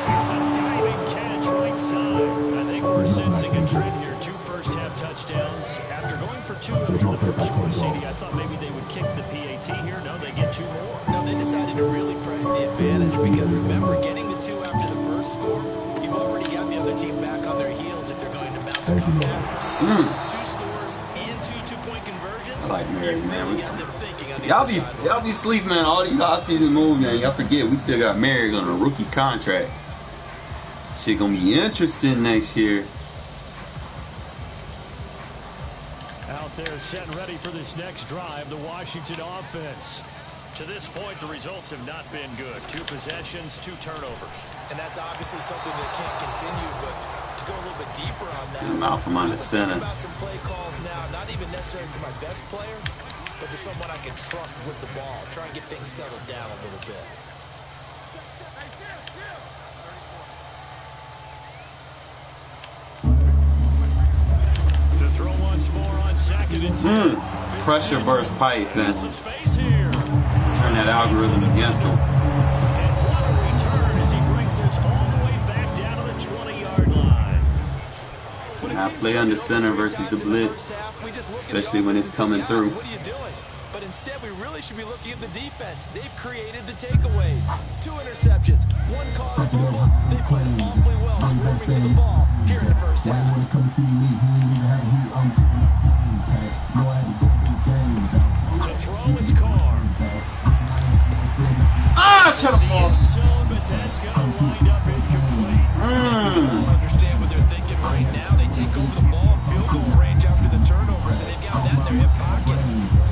Here's a diving catch right side. I think we're sensing a trend here. 2 first-half touchdowns. After going for 2 after the first score, CD, I thought maybe they would kick the PAT here. No, they get 2 more. No, they decided to really press the advantage because remember, getting the 2 after the first score, you've already got the other team back on their heels if they're going to mount a comeback. 2 scores and 2 two-point conversions. It's like Mary, man. Got them thinking on the Y'all other side. be sleeping on all these off-season moves, man. Y'all forget we still got Merrick on a rookie contract. Shit gonna be interesting next year. Out there set and ready for this next drive, the Washington offense. To this point, the results have not been good. 2 possessions, 2 turnovers. And that's obviously something that can't continue, but to go a little bit deeper on that. Malcolm on the Think center. about some play calls now, not even necessarily to my best player, but to someone I can trust with the ball. Try and get things settled down a little bit. To throw once more on 2nd and 10. Pressure burst Pice, man. Some space here. Turn that algorithm against him. And what a return as he brings us all the way back down to the 20-yard line. I play under center versus the blitz, especially when it's coming through. What are you doing? But instead, we really should be looking at the defense. They've created the takeaways. 2 interceptions, 1 caused fumble. They played awfully well swarming to the ball here in the first half. To throw, it's Carr. Ah, shut him off. Zone, but that's going to wind up incomplete. I don't understand what they're thinking right now. They take over the ball in field goal range after the turnovers, and they've got that in their hip pocket.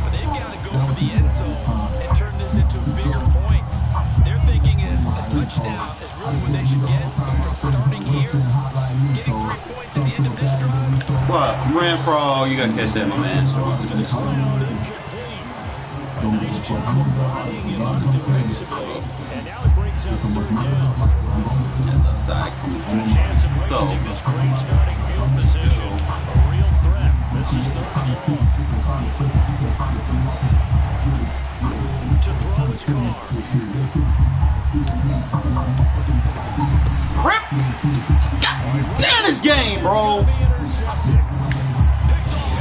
But they've got to go for the end zone and turn this into bigger points. Their thinking is a touchdown is really what they should get from starting here. Getting 3 points at the end of this drive. What? Ran for all. You got to catch that, my man. Incomplete. A nice eyeing him up defensively, and now it brings up third down. And left side. A chance of So, wasting this great starting field position. A real threat. This is third and long. To throw is Carr. rip! Damn this game, bro!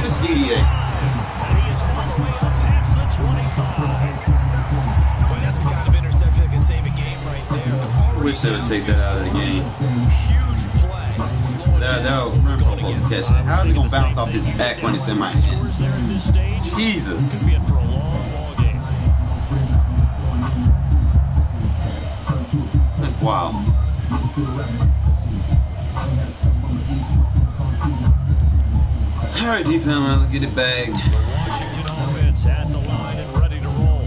This DDA. And he is all the way up past the 25. But that's the kind of interception that can save a game right there. I wish they would take that out of the game. Huge play. Slowing That down. we're supposed to catch it. How is it gonna bounce off his back when it's in my hands? There at this stage. Jesus. Could be in for a long game. That's wild. Alright, defense, let's get it back. The Washington offense at the line and ready to roll.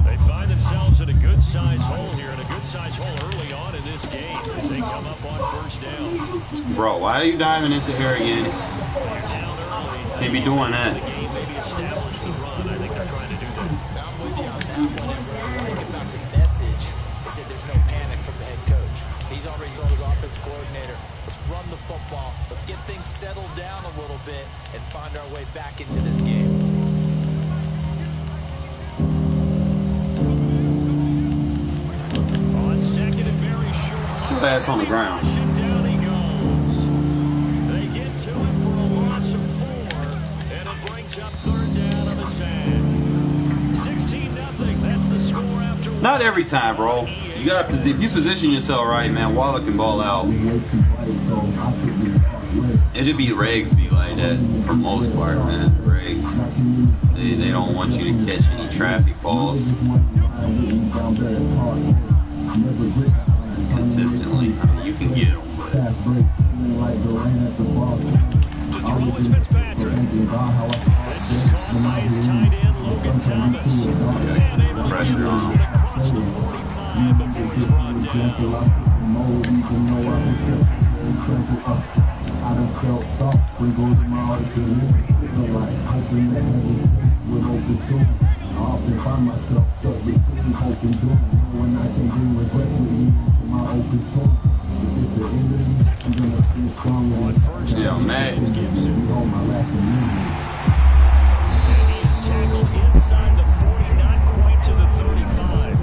They find themselves in a good-sized hole here, and a good-sized hole early on in this game as they come up on first down. Bro, why are you diving into air again? They're down early. Can't be doing The that. game maybe establish the run. I think they're trying to do that. I'm with you on that one. And what I like about the message is that there's no panic from the head coach. He's already told his offensive coordinator, let's run the football, let's get things settled down a little bit, and find our way back into this game. On second and very short. Pass on the ground. Down he goes. They get to him for a loss of 4, and it brings up third down on the sand. 16-0. That's the score after. Not every time, bro. You gotta if you position yourself right, man, Waller can ball out. It should be Regs be like that for the most part, man. Regs. They don't want you to catch any traffic balls consistently. I mean, you can get them, but To throw is Fitzpatrick. This is caught by his tight end, Logan Thomas. And able to Pressure get this on. one across the 45 before he's brought down. I done felt soft when goes my heart to me. Feel like hoping that heaven will open soon. I often find myself stuck between hope and doom. Knowing I can bring regret with me to my open soul. If it's the end of me, I'm gonna feel strong. On first yeah, down, man. it's Gibson. On my last minute. And he is tackled inside the 40, not quite to the 35.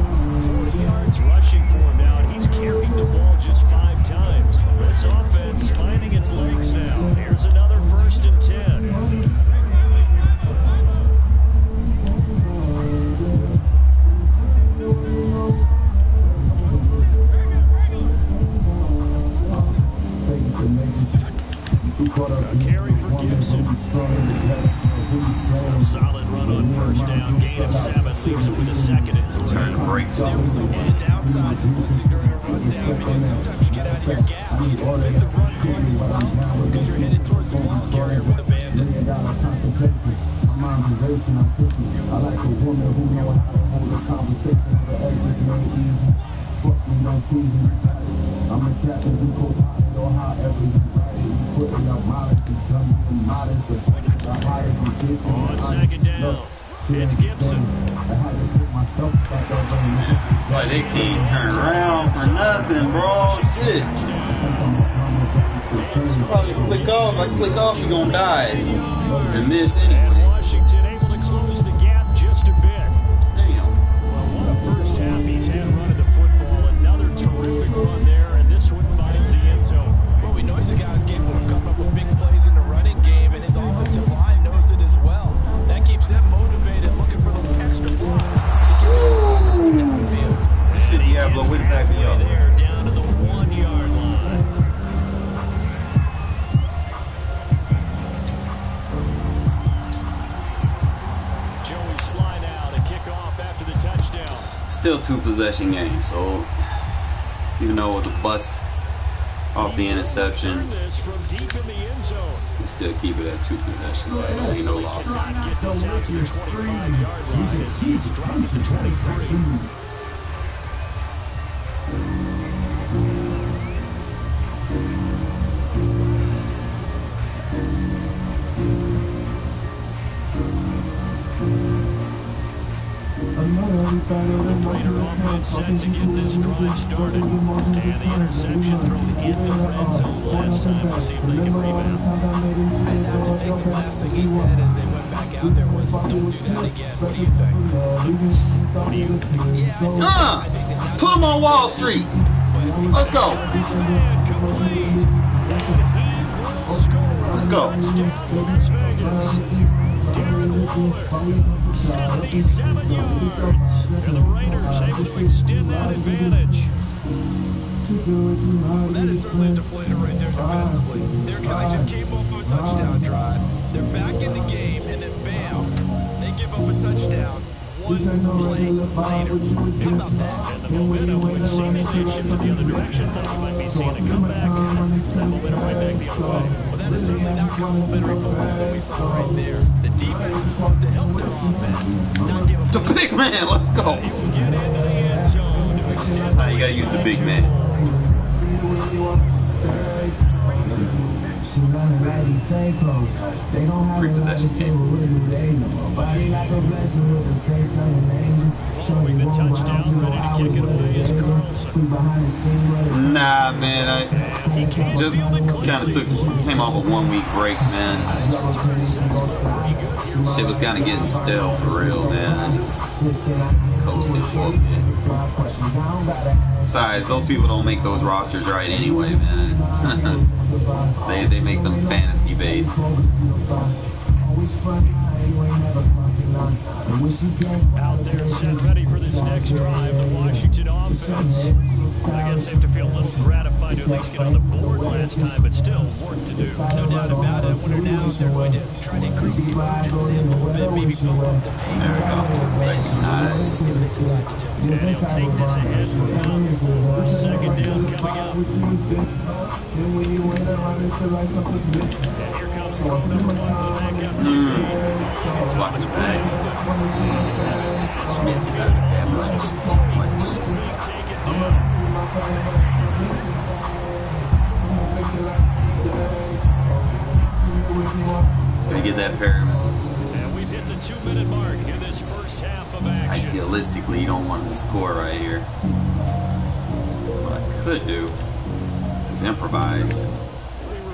40 yards rushing for him now, and he's carried the ball just 5 times. This offense finding its legs now. Here's another 1st and 10. A carry for Gibson. A solid run on 1st down. Gain of 7 leaves him with a 2nd and 3. turn breaks. There was some of the downsides of blitzing during a rundown because sometimes you get out of your gaps. You don't fit the run quite as well because you're headed towards the ball carrier with a bandit. I like a woman who know how to hold a conversation. The exit ain't easy. Fuck me, don't tease me. I'm a captain who goes out and know however you write it. You putting up modest and jumping modest. The highest and shit. On 2nd down, it's Gibson. It's like they can't turn around for nothing, bro. Shit. You probably click off. If I click off, you're gonna die and miss And anyway. Washington able to close the gap just a bit. Damn. Well, what a first half he's had running the football. Another terrific run there, and this one finds the end zone. Well, we know he's a guy who's capable of coming up with big plays in the running game, and his offensive line knows it as well. That keeps them motivated, looking for those extra blocks to get downfield. Shit, Diablo, way to back me up. There, down to the 1-yard line. Joey slide out and kick off after the touchdown. Still 2 possession games, so even though it was a bust off the interception, Turn this from deep in the end zone. we still keep it at 2 possessions, so ain't no loss. Cannot get this out to the 25-yard line as he's dropped at the 23. Another The Raider offense set to get this drive started. And the interception thrown in the red zone last time. We'll see if they can rebound. I just have to think the last thing he said as they went back out there was, don't do that again. What do you think? What do you think? Yeah, I think that Put him on Wall Street. Let's go. Let's go. Las Vegas. Darren Waller, 77 yards. And the Raiders able to extend that advantage. Well, that is certainly a deflator right there defensively. Their guys just came off of a touchdown drive. They're back in the game, and then bam, they give up a touchdown. One play later. How about that? And the momentum would seemingly have shifted the other direction. Thought you might be seeing a comeback. That momentum right back the other way. Well, that is certainly not complimentary football that we saw right there. The defense is supposed to help their offense, not give up. The big man. Let's go. He will get into the end zone to extend. You gotta use the big man. Pre-possession game. Following the touchdown, ready to kick it away is Carlson. Nah, man. I He came just fielded kind of cleanly. came off a 1 week break, man. Shit was kind of getting stale for real, man. I just coasted a little bit. Besides, those people don't make those rosters right anyway, man. they make them fantasy based. Out there set ready for this next drive. The Washington offense, I guess they have to feel a little gratified to at least get on the board last time, but still work to do. No doubt about it. I wonder now if they're going to try to increase the urgency a little bit, maybe pump up the pace. There we go. Recognize. See what they decide to do. And he'll take this ahead for about 4. Second down coming up. And here comes throw number 1 for the backup. It's like it's bad. Missed it out of that much place. Take it down. Gonna get that pyramid. And we've hit the 2-minute mark in this first half of action. Idealistically, you don't want to score right here. What I could do is improvise. We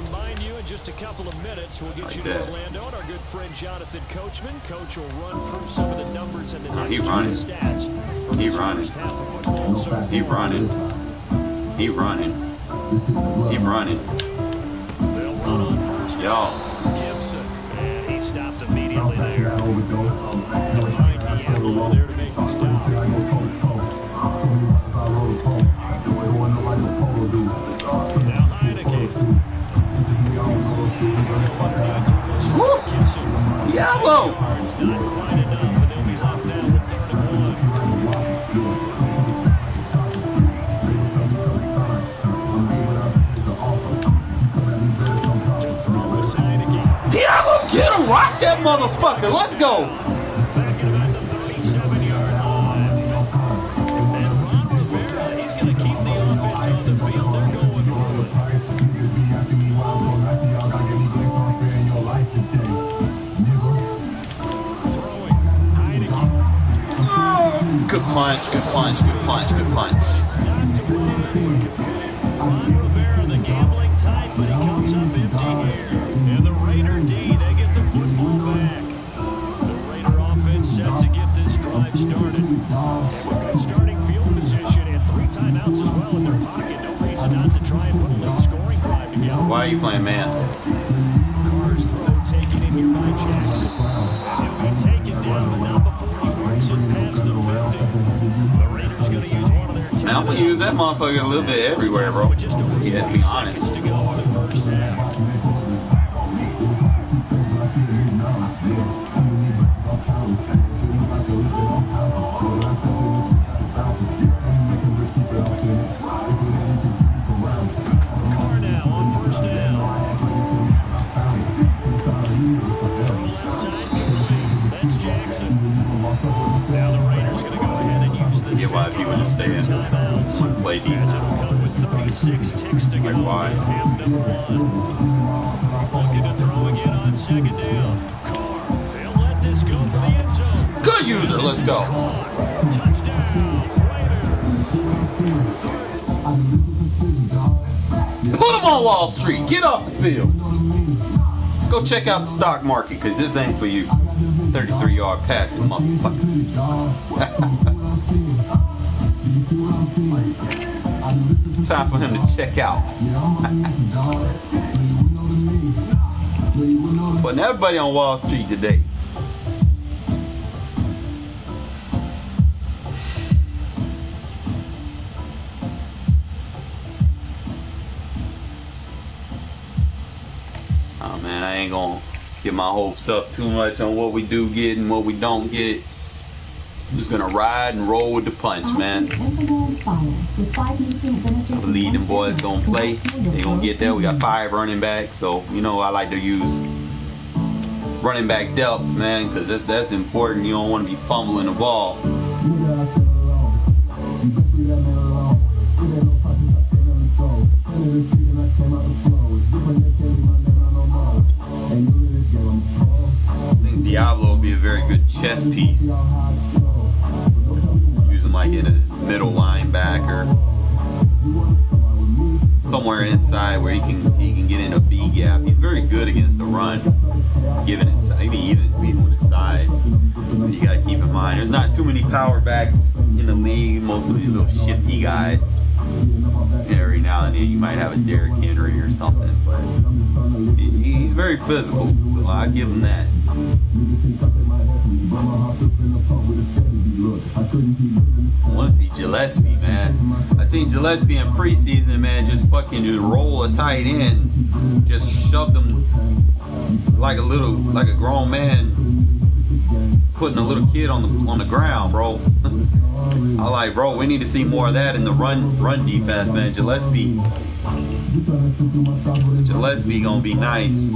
remind you in just a couple of minutes, we'll get Like you that. to Orlando and our good friend Jonathan Coachman. Coach will run through some of the numbers and the Oh, he next running. stats. from He this running. first half of football so far. He running. He running. He running. They'll run on first Yo. down. Gibson, and he stopped immediately there. Behind Diablo there to make the stop. Now Heineke. Woo! Diablo! It's not quite enough, and they'll be left now with 3rd and 1. To throw is Heineke. Diablo, get him! Rock that motherfucker! Let's go! Back at about the 37-yard line. And Ron Rivera, he's going to keep the offense on the field. They're going for it. Throwing. Heineke. Good punch, good punch, good punch, good punch. It's not to worry. Ron Rivera, the gambling type, but he comes up empty here. And the Raider D, they get the football back. The Raider offense set to get this drive started. And with good starting field position and 3 timeouts as well in their pocket. No reason not to try and put a late scoring drive together. Why are you playing man? Carr's throw taken in here by Jackson. And he'll be taken down, but not before he works it past the 50. The Raiders going to use one of their Man, I'm gonna use that motherfucker a little bit everywhere, bro. With just over Yeah, to 40 be seconds honest. to go in the first half. Carr now on first down. From left side complete. That's Jackson. Now the Raiders going to go ahead and use the Yeah, why people just stay in this timeouts. play As it'll defense? come with 36 ticks to go. Like, why? in half number 1. Looking to throw again on second down. Carr, they'll let this go for the end zone. Good Good user. Let's go. Put him on Wall Street. Get off the field. Go check out the stock market, because this ain't for you. 33-yard passing, motherfucker. Time for him to check out. Putting everybody on Wall Street today. Oh man, I ain't gonna get my hopes up too much on what we do get and what we don't get. I'm just gonna ride and roll with the punch, man. I believe them boys gonna play. They gonna get there. We got 5 running backs, so you know I like to use running back depth, man, because that's important. You don't want to be fumbling the ball. I think Diablo will be a very good chess piece. Use him like in a middle linebacker, somewhere inside where he can get in a B gap. He's very good against the run, given his even with his size. You gotta keep in mind, there's not too many power backs in the league. Most of these little shifty guys. Every now and then you might have a Derrick Henry or something, but he's very physical, so I give him that. I want to see Gillespie, man. I seen Gillespie in preseason, man, just roll a tight end, just shove them like a grown man putting a little kid on the ground, bro. I like, bro, we need to see more of that in the run defense, man. Gillespie gonna be nice.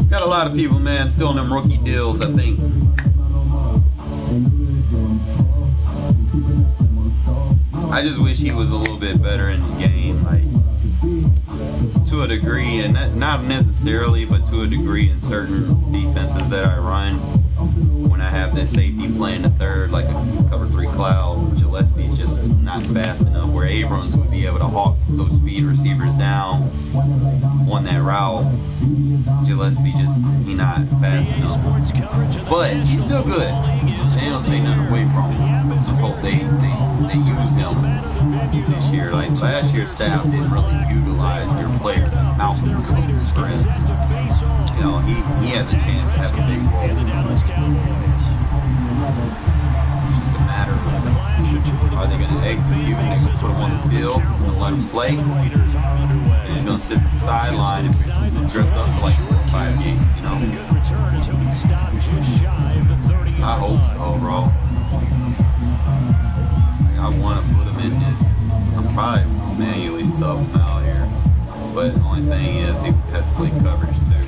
Got a lot of people, man, still in them rookie deals, I think. I just wish he was a little bit better in the game, like to a degree, and not necessarily, but to a degree in certain defenses that I run. When I have that safety playing the third, like a cover 3 cloud, Gillespie's just not fast enough. Where Abrams would be able to hawk those speed receivers down on that route. Gillespie he not fast enough. But he's still good. They don't take nothing away from him. Just hope they use him this year. Like last year's staff didn't really utilize their players. Malcolm Cooks, for instance. You know, he has a chance to have a big role. It's just a matter of, are they going to execute and they're going to put him on the field and let him play? And he's going to sit at the sideline and dress up for like 4 or 5 games, you know? I hope so, bro. Like, I want to put him in this. I'm probably manually sub him out here. But the only thing is, he would have to play coverage too.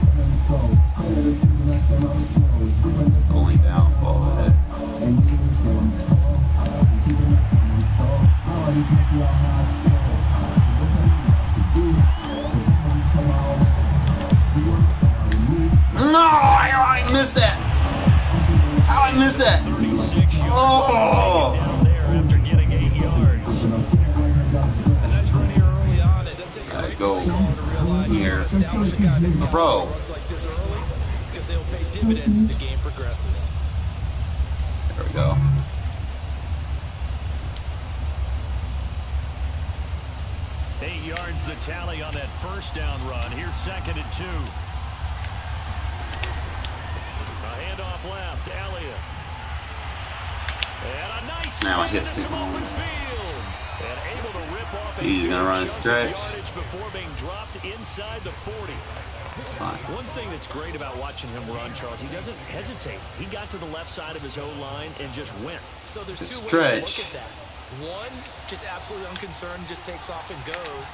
That's the only downfall of that. No! I missed that! How I missed that? Oh! Gotta go here. Bro. Because they'll pay dividends as the game progresses. There we go. Eight yards the tally on that first down run. Here's 2nd and 2. A handoff left, Elliott. And a nice Now it swing hits into him. some open field. And able to rip off a He's gonna run a stretch. yardage before being dropped inside the 40. It's fine. One thing that's great about watching him run, Charles, he doesn't hesitate. He got to the left side of his O-line and just went. So there's It's two ways to stretch. look at that. One, just absolutely unconcerned, just takes off and goes.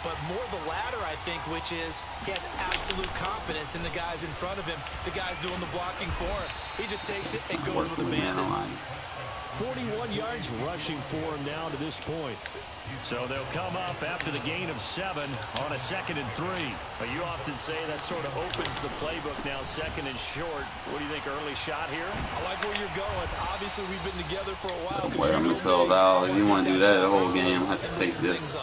But more the latter, I think, which is he has absolute confidence in the guys in front of him, the guys doing the blocking for him. He just takes it and goes with abandon. 41 yards rushing for him now to this point. So they'll come up after the gain of 7 on a 2nd and 3. But you often say that sort of opens the playbook now, 2nd and short. What do you think, early shot here? I like where you're going. Obviously, we've been together for a while. Wear myself out. If you want to do that the whole game, I have to take this.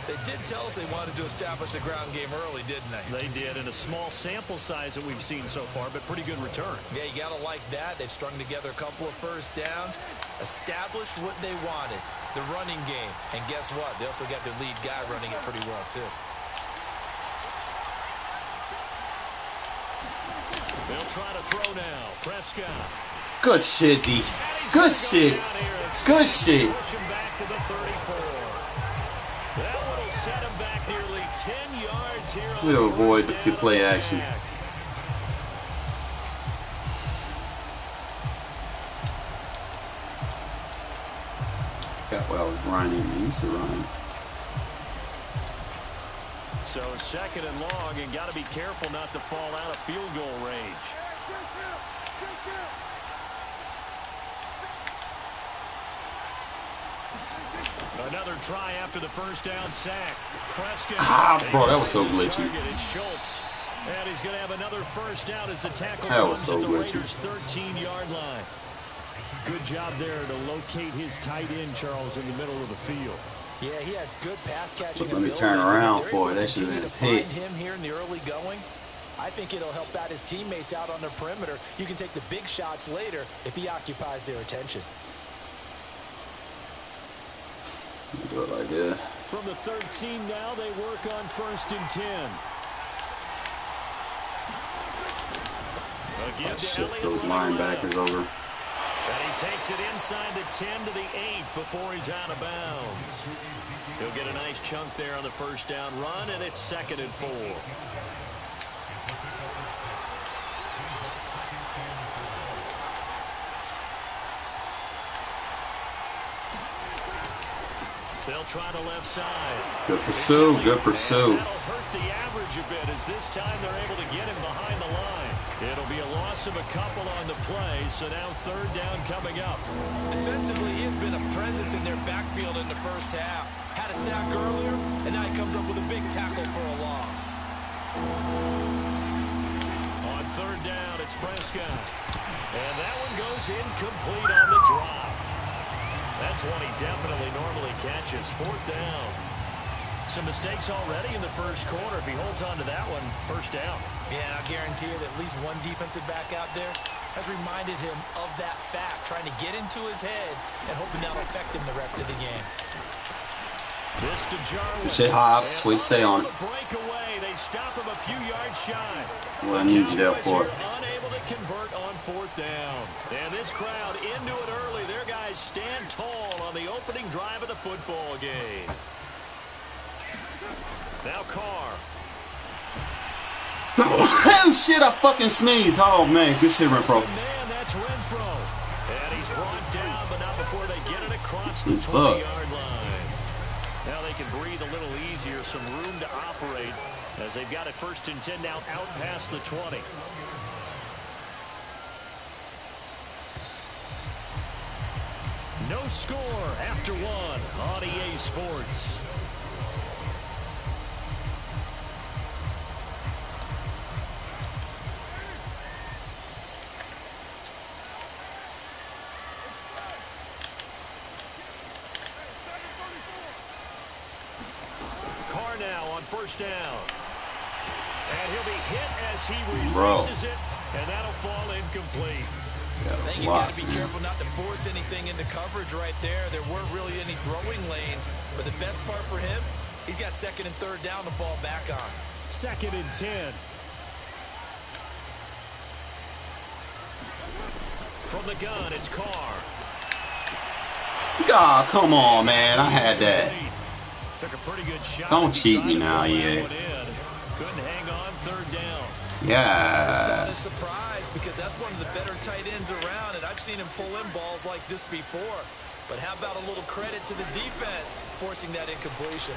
They did tell us they wanted to establish the ground game early, didn't they? They did, in a small sample size that we've seen so far, but pretty good return. Yeah, you got to like that. They've strung together a couple of first downs, established what they wanted, the running game. And guess what? They also got their lead guy running it pretty well, too. They'll try to throw now. Prescott. Good shit, D. Good shit. Good shit. Push him back to the 34. That one will set him back nearly 10 yards here on We'll avoid first the down play and action. sack. Got what I was running. I used to run. So 2nd and long, and got to be careful not to fall out of field goal range. Another try after the first down sack. Prescott. Bro, that was so glitchy. Schultz. And he's going to have another first down as the tackle That was comes so at the glitchy. Raiders' 13-yard line. Good job there to locate his tight end, Charles, in the middle of the field. Yeah, he has good pass catching Let me abilities. turn around They're for it. able to That should have continue been a to hit. find him here in the early going. I think it'll help out his teammates out on the perimeter. You can take the big shots later if he occupies their attention. Do it like that. From the 13 now, they work on 1st and 10. Oh, shit, those linebackers over. And he takes it inside the 10 to the 8 before he's out of bounds. He'll get a nice chunk there on the first down run, and it's 2nd and 4. They'll try the left side. Good pursuit. Good pursuit. That'll hurt the average a bit as this time they're able to get him behind the line. It'll be a loss of a couple on the play, so now 3rd down coming up. Defensively, he has been a presence in their backfield in the first half. Had a sack earlier, and now he comes up with a big tackle for a loss. On 3rd down, it's Prescott. And that one goes incomplete on the drop. That's one he definitely normally catches. 4th down. Some mistakes already in the first quarter. If he holds on to that one, 1st down. Yeah, I guarantee you that at least one defensive back out there has reminded him of that fact, trying to get into his head and hoping that'll affect him the rest of the game. This to Jarwin. Good shit, Hobbs. We stay on it. Breakaway. They stop him a few yards shy. Well, I need you there for it. Unable to convert on 4th down. And this crowd into it early. Their guys stand tall on the opening drive of the football game. Now Carr. Oh, shit, I fucking sneezed. Oh, man. Good shit, Renfro. Man, that's Renfro. And he's brought down, but not before they get it across the Good fuck. 20-yard line. Now they can breathe a little easier, some room to operate as they've got it 1st and 10 now out past the 20. No score after 1 on EA Sports. Carr now on 1st down. And he'll be hit as he releases it, and that'll fall incomplete. I think he's got to be careful not to force anything into coverage right there. There weren't really any throwing lanes, but the best part for him, he's got 2nd and 3rd down to fall back on. 2nd and 10. From the gun, it's Carr. God, come on, man. I had that. Took a pretty good shot. Don't cheat me now, yeah. Couldn't hang on 3rd down. Yeah. It's a surprise because that's one of the better tight ends around, and I've seen him pull in balls like this before. But how about a little credit to the defense forcing that incompletion?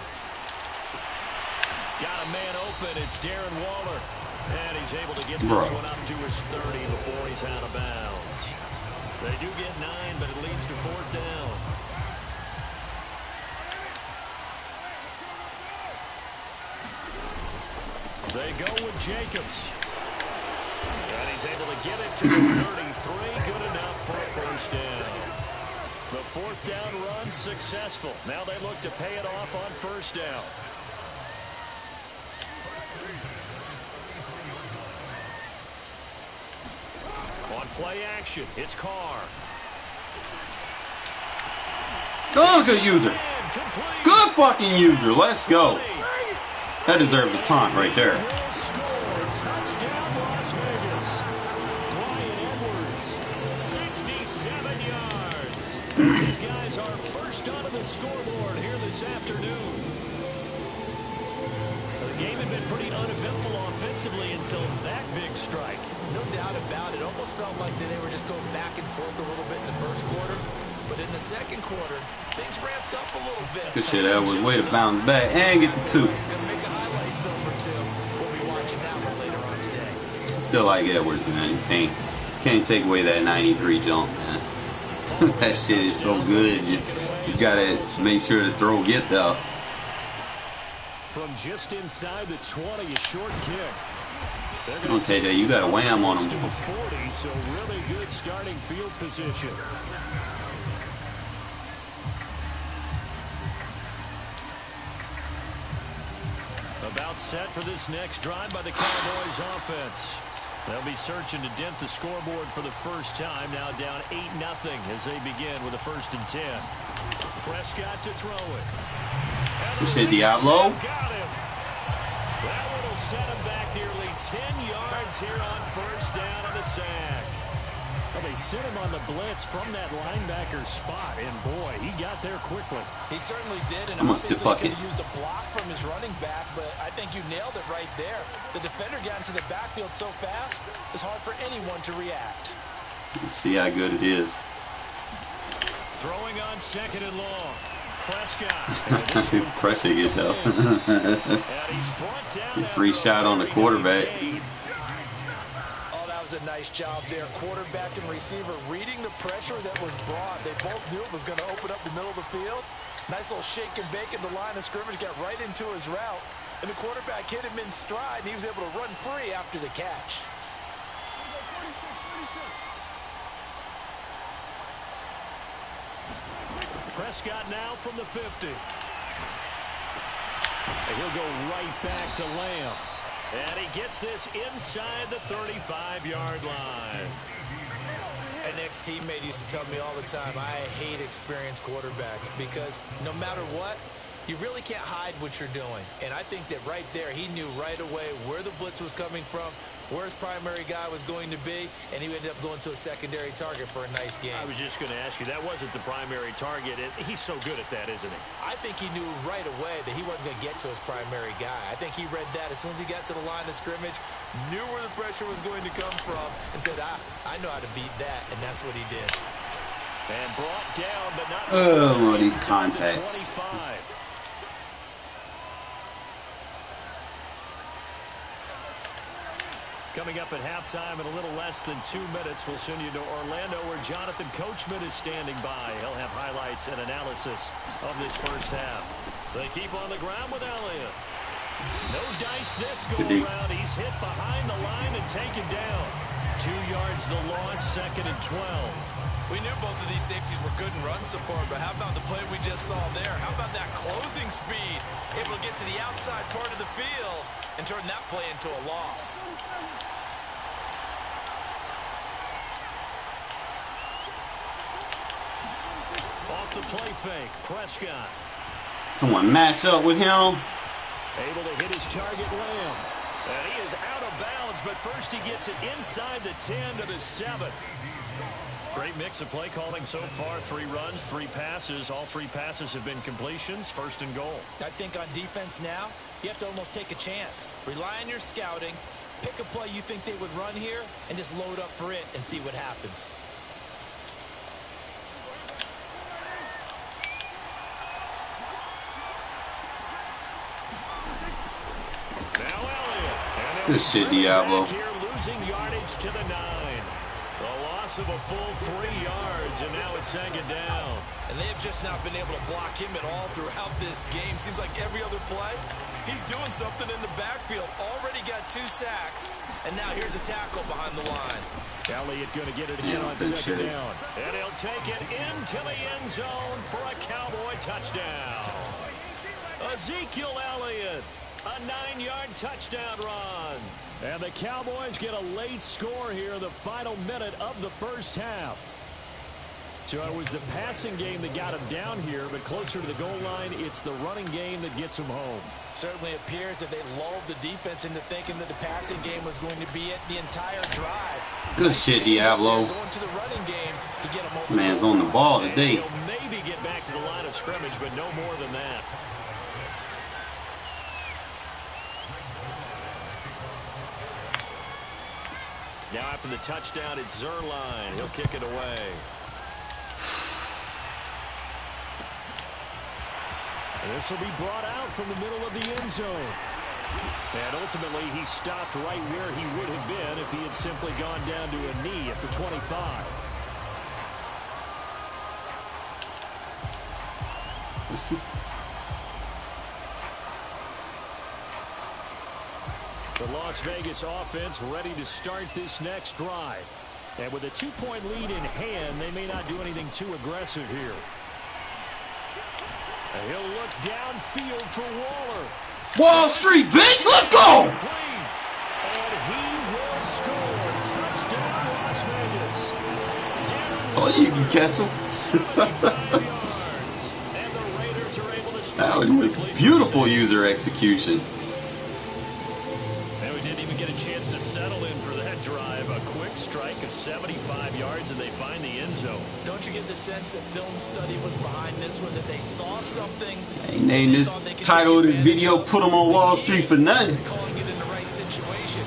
Got a man open. It's Darren Waller. And he's able to get this one up to his 30 before he's out of bounds. They do get 9, but it leads to 4th down. They go with Jacobs. And he's able to get it to the 33. Good enough for a 1st down. The 4th down run successful. Now they look to pay it off on 1st down. On play action, it's Carr. Oh, good user. Good fucking user. Let's go. That deserves a taunt right there. Touchdown, Las Vegas. Bryan Edwards, 67 yards. These guys are first onto the scoreboard here this afternoon. The game had been pretty uneventful offensively until that big strike. No doubt about it. Almost felt like they were just going back and forth a little bit in the first quarter. But in the second quarter, things ramped up a little bit. Good shit, Edwards. Way to bounce back and get the 2. Gonna make a highlight film or 2. We'll be watching that one later on today. Still like Edwards, man. You can't take away that 93 jump, man. That shit is so good. You just gotta make sure the throw get there. From just inside the 20, a short kick. Don't take that. You got a wham on him. To the 40, so really good starting field position. About set for this next drive by the Cowboys offense. They'll be searching to dent the scoreboard for the first time. Now down 8-0 as they begin with a 1st and 10. Prescott to throw it. Good shit, Diablo. Got him. That one will set him back nearly 10 yards here on 1st down on the sack. Well, they sent him on the blitz from that linebacker spot, and boy, he got there quickly. He certainly did, and I'm gonna stiff obviously bucket. could have used a block from his running back, but I think you nailed it right there. The defender got into the backfield so fast, it's hard for anyone to react. Let's see how good it is. Throwing on 2nd and long. Prescott. Pressure it though. And he's brought down Free after shot a on the very quarterback. nice gain. Oh, that was a nice job there. Quarterback and receiver reading the pressure that was brought. They both knew it was going to open up the middle of the field. Nice little shake and bake in the line of scrimmage, got right into his route. And the quarterback hit him in stride, and he was able to run free after the catch. Prescott now from the 50. And he'll go right back to Lamb. And he gets this inside the 35-yard line. An ex-teammate used to tell me all the time, I hate experienced quarterbacks because no matter what, you really can't hide what you're doing. And I think that right there, he knew right away where the blitz was coming from, where his primary guy was going to be, and he ended up going to a secondary target for a nice game. I was just going to ask you, that wasn't the primary target. He's so good at that, isn't he? I think he knew right away that he wasn't going to get to his primary guy. I think he read that as soon as he got to the line of scrimmage, knew where the pressure was going to come from, and said, I know how to beat that, and that's what he did. And brought down, but not Oh, these contacts. 25. Coming up at halftime in a little less than 2 minutes, we'll send you to Orlando where Jonathan Coachman is standing by. He'll have highlights and analysis of this first half. They keep on the ground with Elliott. No dice this go around. He's hit behind the line and taken down. 2 yards the loss, 2nd and 12. We knew both of these safeties were good in run support, but how about the play we just saw there? How about that closing speed? Able to get to the outside part of the field and turn that play into a loss. Off the play fake, Prescott. Someone match up with him. Able to hit his target, Lamb. And he is out of bounds, but first he gets it inside the 10 to the 7. Great mix of play calling so far. 3 runs, 3 passes. All 3 passes have been completions. 1st and goal. I think on defense now, you have to almost take a chance. Rely on your scouting. Pick a play you think they would run here and just load up for it and see what happens. Good shit, Diablo. Here, losing yardage to the 9. The loss of a full 3 yards, and now it's second down. And they have just not been able to block him at all throughout this game. Seems like every other play, he's doing something in the backfield. Already got 2 sacks, and now here's a tackle behind the line. Elliott going to get it in on second down. And he'll take it into the end zone for a Cowboy touchdown. Ezekiel Elliott, a 9-yard touchdown run. And the Cowboys get a late score here in the final minute of the first half. So it was the passing game that got him down here, but closer to the goal line, it's the running game that gets him home. Certainly appears that they lulled the defense into thinking that the passing game was going to be it the entire drive. Good shit, Diablo. Going to the running game to get him over. Man's on the ball today. And he'll maybe get back to the line of scrimmage, but no more than that. Now after the touchdown, it's Zuerlein. He'll kick it away. This will be brought out from the middle of the end zone. And ultimately, he stopped right where he would have been if he had simply gone down to a knee at the 25. Let's see. The Las Vegas offense ready to start this next drive. And with a 2-point lead in hand, they may not do anything too aggressive here. And he'll look downfield for Waller. Wall Street, bitch, let's go! And he will score. Touchdown, Las Vegas. Oh, you can catch him. 75 yards. And the Raiders are able to That start was quickly. beautiful user execution. And we didn't even get a chance to settle in for that drive. A quick strike of 75 yards, and they find the end zone. Don't you get the sense that film study was behind this one, that they saw something? They named this title of the video, put them on Wall Street for nothing. Is calling it in the right situation.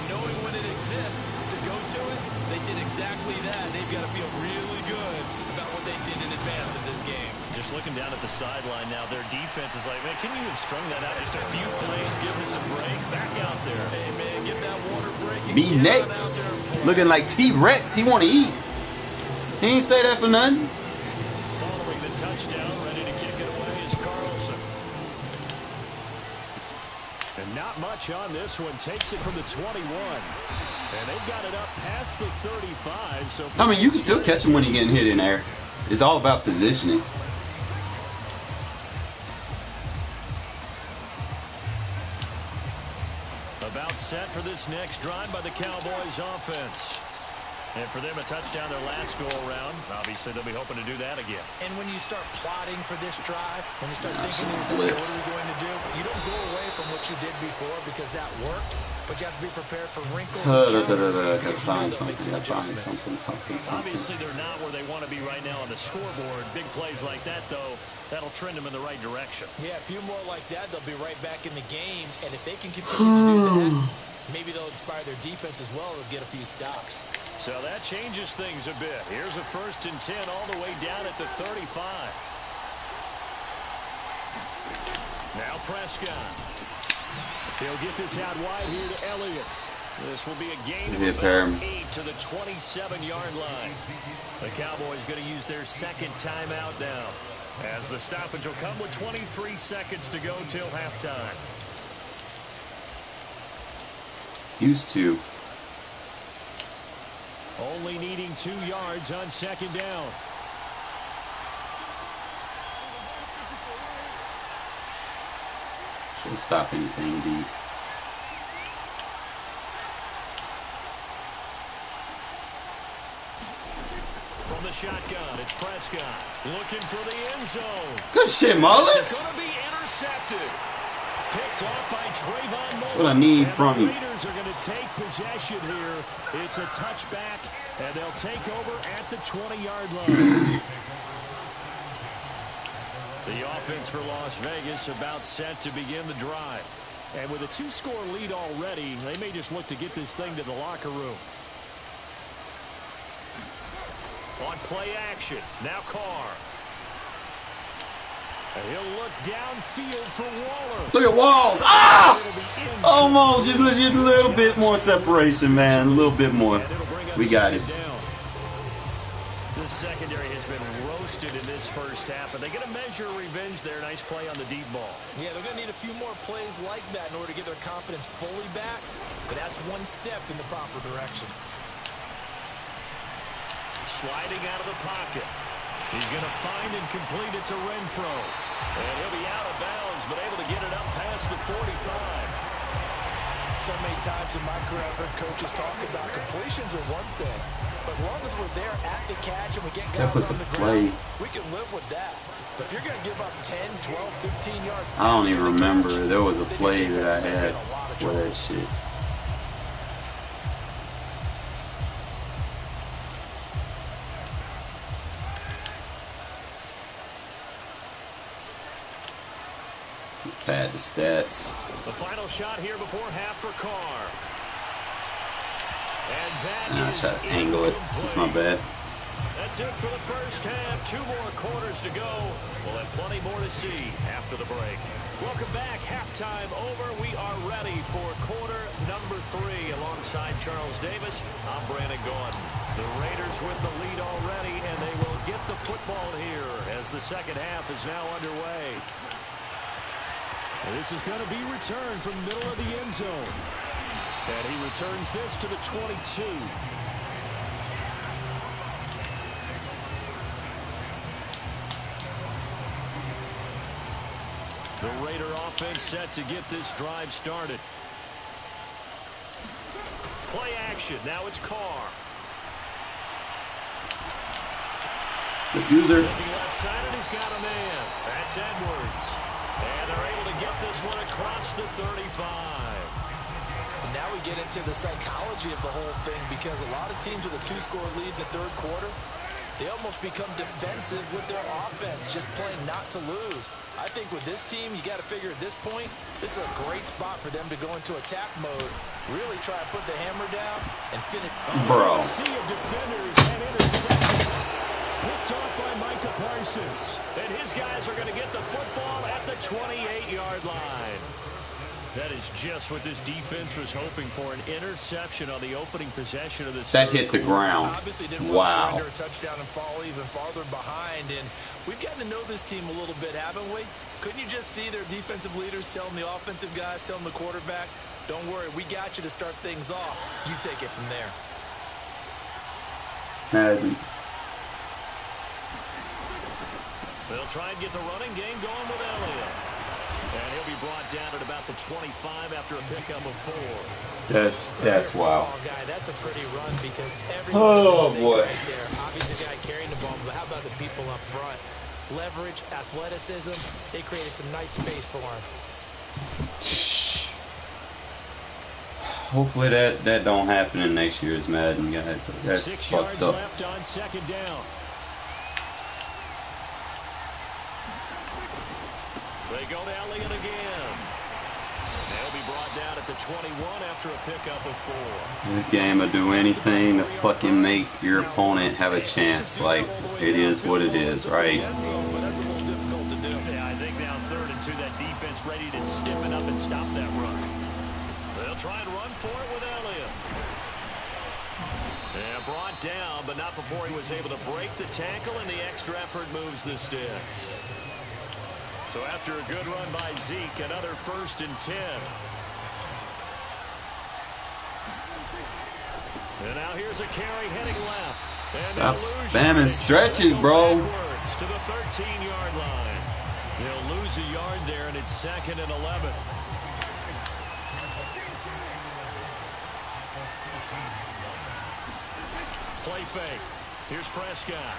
Knowing when it exists to go to it, they did exactly that. They've got to feel really good about what they did in advance of this game. Just looking down at the sideline now, their defense is like, man, can you have strung that out just a few plays, give us a break, back out there. Hey, man, get that water break. And Be get on next. out there and play. Looking like T-Rex, he want to eat. He ain't say that for nothing. Following the touchdown, ready to kick it away is Carlson. And not much on this one. Takes it from the 21. And they've got it up past the 35. So I mean, you can still catch him when he's getting hit in there. It's all about positioning. about set for this next drive by the Cowboys offense. And for them, a touchdown their last go-around. Obviously, they'll be hoping to do that again. And when you start plotting for this drive, when you start thinking what you're going to do, you don't go away from what you did before because that worked, but you have to be prepared for wrinkles. Gotta find something. Obviously, they're not where they want to be right now on the scoreboard. Big plays like that, though, that'll trend them in the right direction. Yeah, a few more like that, they'll be right back in the game. And if they can continue to do that, maybe they'll inspire their defense as well. They'll get a few stops. So that changes things a bit. Here's a 1st and 10 all the way down at the 35. Now Prescott. He'll get this out wide here to Elliott. This will be a gain of about 8 to the 27-yard line. The Cowboys going to use their 2nd timeout now, as the stoppage will come with 23 seconds to go till halftime. Used to. Only needing 2 yards on 2nd down. Should stop anything, D. From the shotgun, it's Prescott looking for the end zone. Good shit, Mullis. It's going to be intercepted. Picked off by Trayvon Mullen. That's what I need from you. The Raiders are going to take possession here. It's a touchback, and they'll take over at the 20-yard line. The offense for Las Vegas about set to begin the drive. And with a 2-score lead already, they may just look to get this thing to the locker room. On play action, now Carr. And he'll look downfield for Waller. Look at Walls. Ah! It'll be Almost, just a little bit more separation, man. A little bit more. We got it. The secondary has been roasted in this first half, and they get a measure of revenge there. Nice play on the deep ball. Yeah, they're going to need a few more plays like that in order to get their confidence fully back, but that's one step in the proper direction. Sliding out of the pocket. He's going to find and complete it to Renfro. And he'll be out of bounds, but able to get it up past the 45. So many times in my career I've heard coaches talk about completions are one thing, but as long as we're there at the catch and we get guys on the ground, we can live with that. But if you're going to give up 10, 12, 15 yards... I don't even remember. There was a play that I had for that shit. Pad the stats. The final shot here before half for Carr. And that I try to angle it. That's my bad. That's it for the first half. 2 more quarters to go. We'll have plenty more to see after the break. Welcome back. Halftime over. We are ready for quarter number 3. Alongside Charles Davis, I'm Brandon Gaudin. The Raiders with the lead already, and they will get the football here as the second half is now underway. This is going to be returned from the middle of the end zone. And he returns this to the 22. The Raider offense set to get this drive started. Play action. Now it's Carr. The user. Looking left side, and he's got a man. That's Edwards. And they're able to get this one across the 35. And now we get into the psychology of the whole thing, because a lot of teams with a 2-score lead in the third quarter, they almost become defensive with their offense, just playing not to lose. I think with this team, you got to figure at this point, this is a great spot for them to go into attack mode, really try to put the hammer down and finish. Bro. Sea of defenders and interception. Picked off by Micah Parsons. And his guys are going to get the football at the 28-yard line. That is just what this defense was hoping for, an interception on the opening possession of this. That hit the ground. Obviously didn't want to surrender a touchdown and fall even farther behind. And we've gotten to know this team a little bit, haven't we? Couldn't you just see their defensive leaders telling the offensive guys, telling the quarterback, don't worry, we got you to start things off. You take it from there. Madden. They'll try and get the running game going with Elliott. And he'll be brought down at about the 25 after a pickup of 4. That's wow. Guy, that's a pretty run, because Oh boy. right there. Obviously the guy carrying the ball, but how about the people up front? Leverage, athleticism, they created some nice space for him. Hopefully that don't happen in next year's Madden, guys. That's 6 fucked yards up. left on second down. They go to Elliott again. They'll be brought down at the 21 after a pickup of 4. This game will do anything to fucking make your opponent have a chance. Like, it is what it is, right? That's a little difficult to do. Yeah, I think now 3rd and 2, that defense ready to stiffen up and stop that run. They'll try and run for it with Elliott. Yeah, brought down, but not before he was able to break the tackle, and the extra effort moves the sticks. So after a good run by Zeke, another 1st and 10. And now here's a carry heading left. And Stop spamming stretches, bro. To the 13-yard line. They'll lose a yard there, and it's 2nd and 11. Play fake. Here's Prescott.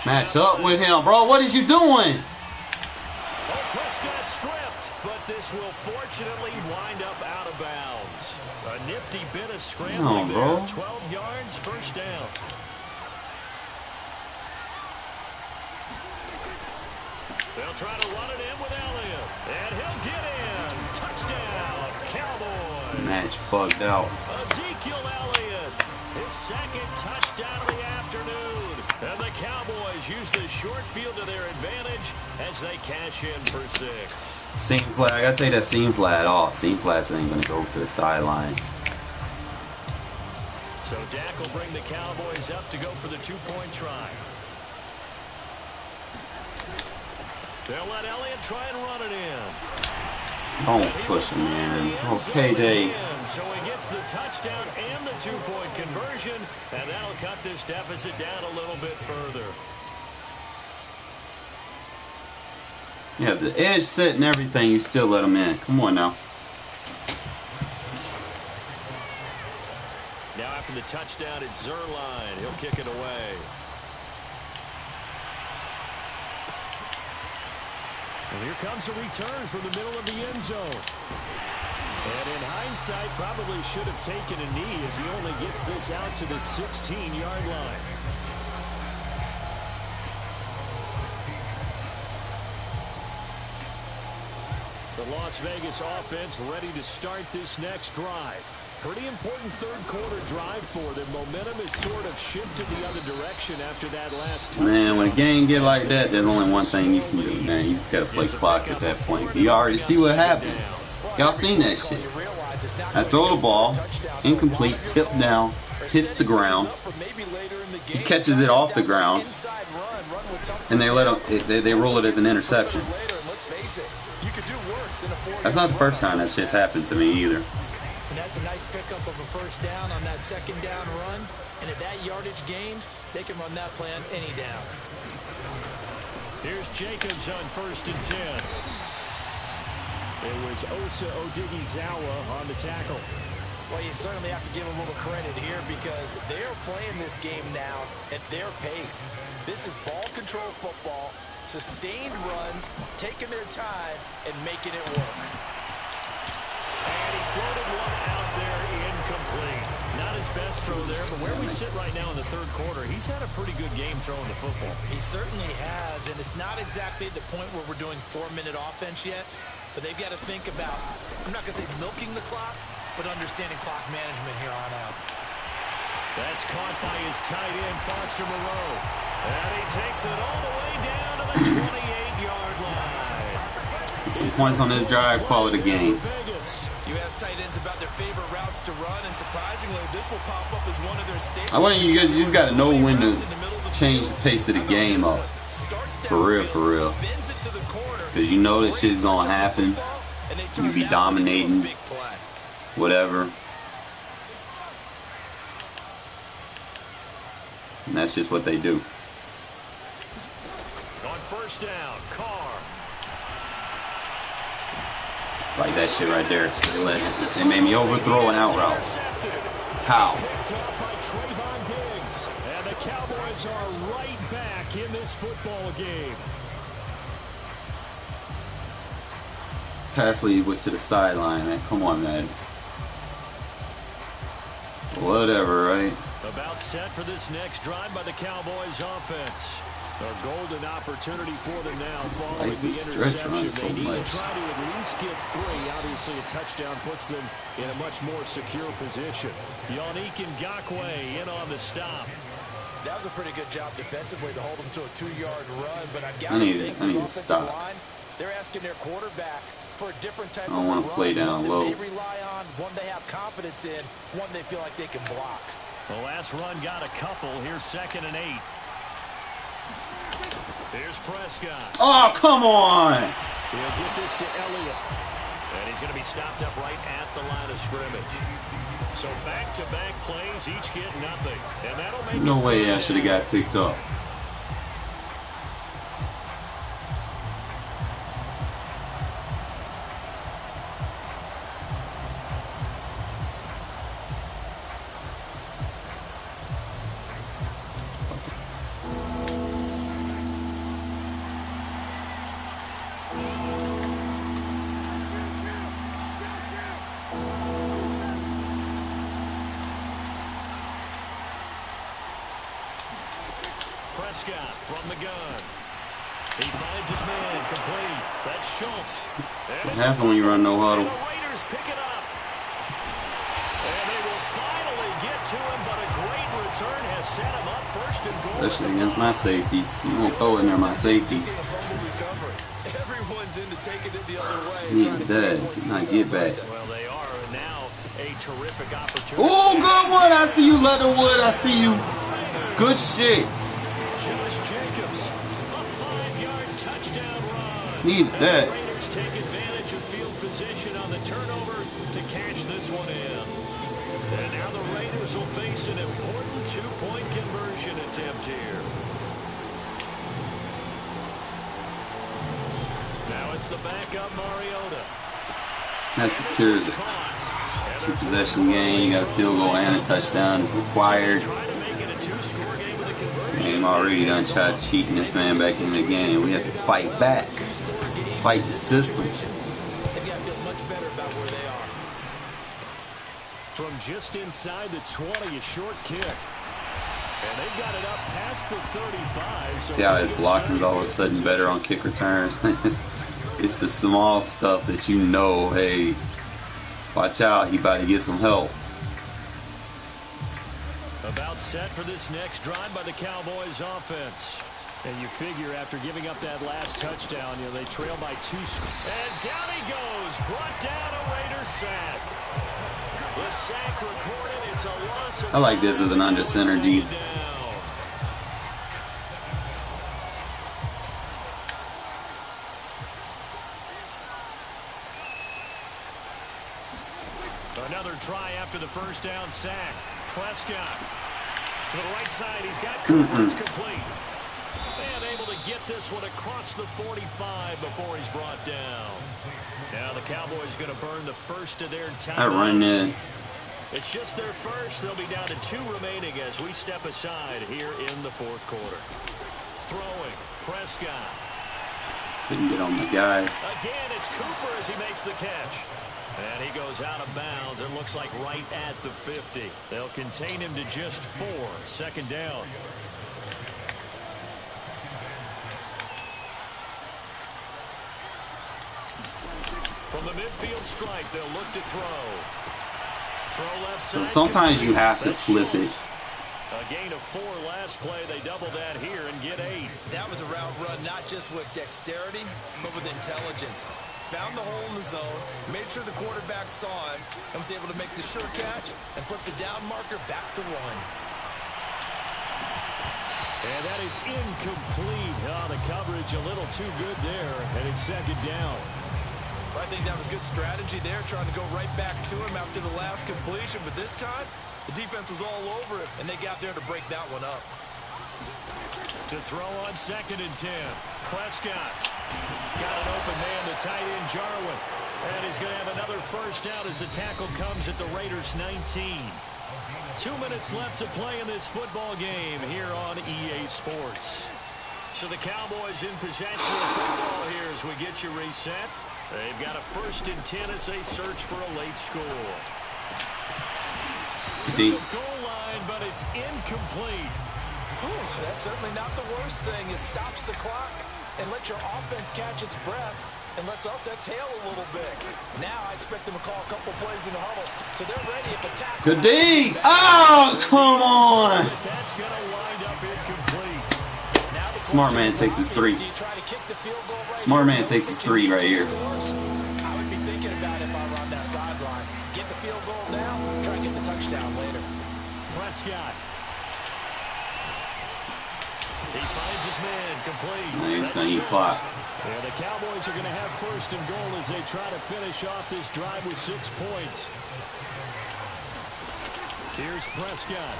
Match up with him, bro. What is you doing? Oh, Prescott stripped, but this will fortunately wind up out of bounds. A nifty bit of scrambling there. 12 yards, 1st down. They'll try to run it in with Elliott, and he'll get in. Touchdown, Cowboys. Match bugged out. Ezekiel Elliott, his 2nd touchdown of the afternoon. And the Cowboys use the short field to their advantage as they cash in for 6. Seam flag. I gotta take that seam flag off. Seam flags ain't gonna go to the sidelines. So Dak will bring the Cowboys up to go for the 2-point try. They'll let Elliott try and run it in. Don't push him, man. Oh, KJ. So he gets the touchdown and the 2-point conversion, and that'll cut this deficit down a little bit further. Yeah, the edge set and everything, you still let him in. Come on now. Now after the touchdown, it's Zuerlein. He'll kick it away. And here comes a return from the middle of the end zone. And in hindsight, probably should have taken a knee as he only gets this out to the 16-yard line. The Las Vegas offense ready to start this next drive. Pretty important third-quarter drive for them. Momentum is sort of shifted the other direction after that last touchdown. Man, when a game get like that, there's only one thing you can do, man. You just gotta play clock at that point. You already see what happened. Y'all seen that shit. I throw the ball, incomplete, tip down, hits the ground. He catches it off the ground, and they let him. They roll it as an interception. That's not the first time that shit's happened to me either. And that's a nice pickup of a first down on that second down run. And at that yardage gain, they can run that play on any down. Here's Jacobs on 1st and 10. It was Osa Odighizuwa on the tackle. Well, you certainly have to give them a little credit here because they're playing this game now at their pace. This is ball control football, sustained runs, taking their time, and making it work. And he floated one out there, incomplete. Not his best throw there, but where we sit right now in the third quarter, he's had a pretty good game throwing the football. He certainly has, and it's not exactly at the point where we're doing 4-minute offense yet, but they've got to think about, I'm not going to say milking the clock, but understanding clock management here on out. That's caught by his tight end, Foster Moreau. And he takes it all the way down to the 28-yard line. Some points on this drive, call it a game. You ask tight ends about their favorite routes to run, and surprisingly, this will pop up as one of their staples. I want you guys. You just got to know when to change the pace of the game up. For real, for real. Because you know this shit's gonna happen. You be dominating, whatever. And that's just what they do. On 1st down, Carr. Like that shit right there. They made me overthrow an out route. How? Picked up by Trayvon Diggs. And the Cowboys are right back in this football game. Pass lead was to the sideline, man. Come on, man. Whatever, right? About set for this next drive by the Cowboys offense. A golden opportunity for them now following the interception. They need to try to at least get 3. Obviously, a touchdown puts them in a much more secure position. Yannick Ngakoue in on the stop. That was a pretty good job defensively to hold them to a 2-yard run, but I've got to think this offensive line, they're asking their quarterback for a different type of run. I don't want to play down low. They rely on, one they have confidence in, one they feel like they can block. The last run got a couple. Here's 2nd and 8. Here's Prescott. Oh, come on! He'll get this to Elliott. And he's going to be stopped up right at the line of scrimmage. So back-to-back plays, each get nothing. And that'll make no way I should have got picked up. Prescott from the gun. He finds his man complete. That's Schultz. What happens when you run no huddle? The Raiders pick it up. And they will finally get to him, but a great return has set him up 1st and goal. Especially against my safeties. You won't throw it near my safeties. Everyone's in the taking it the other way. Need that. Can I get back? Well, they are now a terrific opportunity. Oh, good one. I see you, Leatherwood. I see you. Good shit. Josh Jacobs, a 5-yard touchdown run. Need that. The Raiders take advantage of field position on the turnover to cash this one in. And now the Raiders will face an important 2-point conversion attempt here. Now it's the backup Mariota. That secures it. 2-possession game. You got a field goal and a touchdown is required. Try to make it a 2-score game with a conversion. Game already done tried cheating this man back in the game. We have to fight back. Fight the system. They've got to feel much better about where they are. From just inside the 20, a short kick. And they've got it up past the 35. So See how his blocking's all of a sudden better on kick return? It's the small stuff that you know, hey, watch out, he about to get some help. About set for this next drive by the Cowboys offense. And you figure after giving up that last touchdown, you know, they trail by 2. And down he goes. Brought down a Raider sack. The sack recorded. It's a loss of I like this as an under center D. Another try after the first down sack. Prescott to the right side. He's got Cooper. It's complete. And able to get this one across the 45 before he's brought down. Now the Cowboys going to burn the first of their timeouts. I run in. It's just their first. They'll be down to 2 remaining as we step aside here in the 4th quarter. Throwing. Prescott. Couldn't get on the guy. Again, it's Cooper as he makes the catch. And he goes out of bounds. It looks like right at the 50. They'll contain him to just 4. Second down. From the midfield stripe, they'll look to throw. Throw left side. So sometimes you have to flip it. A gain of 4 last play. They double that here and get 8. That was a route run not just with dexterity, but with intelligence. Found the hole in the zone, made sure the quarterback saw him, and was able to make the sure catch and flip the down marker back to 1. And that is incomplete. Oh, the coverage a little too good there, and it's second down. I think that was good strategy there, trying to go right back to him after the last completion, but this time, the defense was all over it, and they got there to break that one up. To throw on 2nd and 10. Prescott. Got an open man, the tight end, Jarwin. And he's going to have another first down as the tackle comes at the Raiders' 19. 2 minutes left to play in this football game here on EA Sports. So the Cowboys in possession of football here as we get you reset. They've got a 1st and 10 as they search for a late score. To the goal line, but it's incomplete. That's certainly not the worst thing. It stops the clock and lets your offense catch its breath and lets us exhale a little bit. Now I expect them to call a couple plays in the huddle, so they're ready if a tackle. Good D. Oh, come on. That's going to wind up incomplete. Smart man takes his 3. Smart man takes his 3 right here. I would be thinking about if I were on that sideline. Get the field goal now, try to get the touchdown later. Prescott. He finds his man complete. Now he's going to eat clock. Yeah, the Cowboys are going to have 1st and goal as they try to finish off this drive with 6 points. Here's Prescott.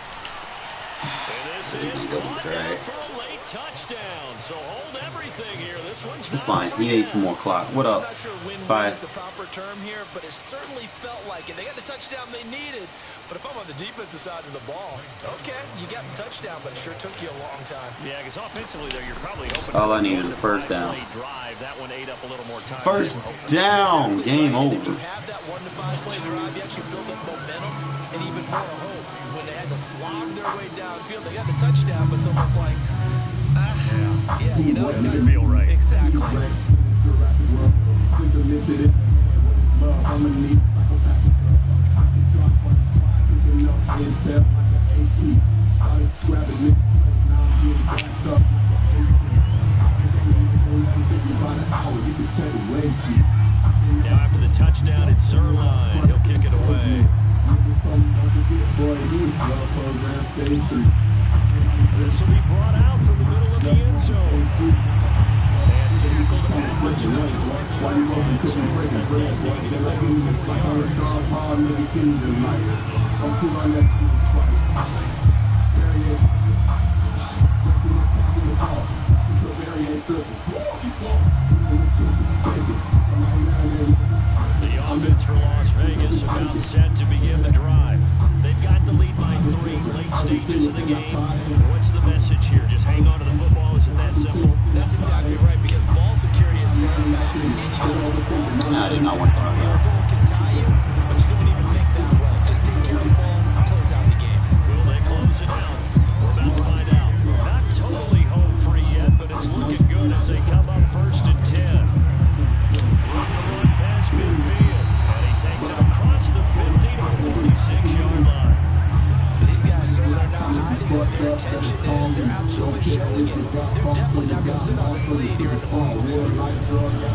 And this is caught down for a late touchdown. So hold everything here. This one's It's fine. He ate some more clock. What up? I'm not sure win-win Bye. is the proper term here, but it certainly felt like it. They got the touchdown they needed. But if I'm on the defensive side of the ball, okay, you got the touchdown, but it sure took you a long time. Yeah, because offensively there, you're probably hoping. All I need is a first down. Drive. That one ate up a little more time. First down. Game If you over. have that 1 to 5 play drive, you actually build up momentum and even more hope. When they had to slog their way downfield, they got the touchdown, but it's almost like, yeah, you know, it doesn't feel right. Exactly. touchdown at Zerline. He'll kick it away. This will be brought out from the middle of the end zone. And tackled at the 21-yard line. So the offense for Las Vegas about set to begin the drive. They've got the lead by 3 late stages of the game. What's the message here? Just hang on to the football? Is it that simple? That's exactly right, because ball security is paramount. And you got a small I did not want to. field goal can tie you, but you don't even think that way. Just take care of the ball, close out the game. Will they close it out? We're about to find out. Not totally home free yet, but it's looking good as they come up 1st and 10. Run past midfield, and he takes it across the 50 to the 46-yard line. These guys certainly are not hiding what their intention is. They're absolutely showing it. They're definitely not going to sit on this lead here in the fourth quarter. Now Mariota throwing the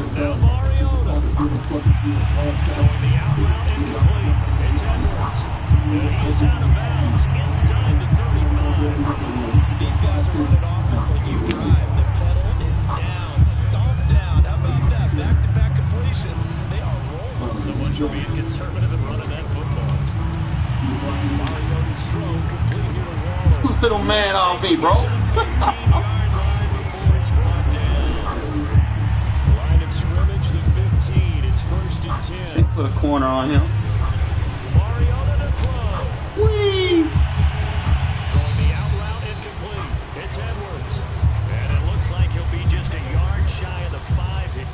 out route incomplete. It's Edwards. And he is out of bounds inside the 35. These guys are running offense like you drive. The pedal is down, stomped down. How about that? Back-to-back completions. They are rolling. So much for being conservative and running that football. Mariota's throw complete here to Waller. Little man off me, bro. 15-yard line before it's brought down. Line of scrimmage, the 15. It's 1st and 10. They put a corner on him. Mariota to throw. Whee! Throwing the out route incomplete. It's Edwards. And it looks like he'll be just a yard shy of the 5 here.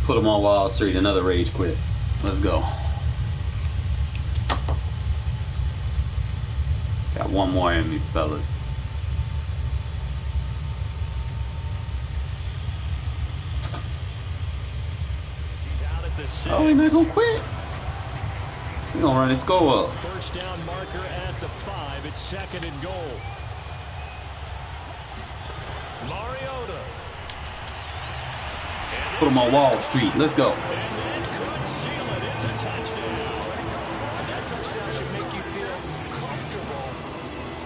Put him on Wall Street. Another rage quit. Let's go. Got one more in me, fellas. He's out at the 6. Oh, he not gonna quit. He gonna run his score up. First down marker at the 5. It's 2nd and goal. Mariota. Put him on Wall Street. Let's go. And that could seal it. It's a touchdown. And that touchdown should make you feel comfortable.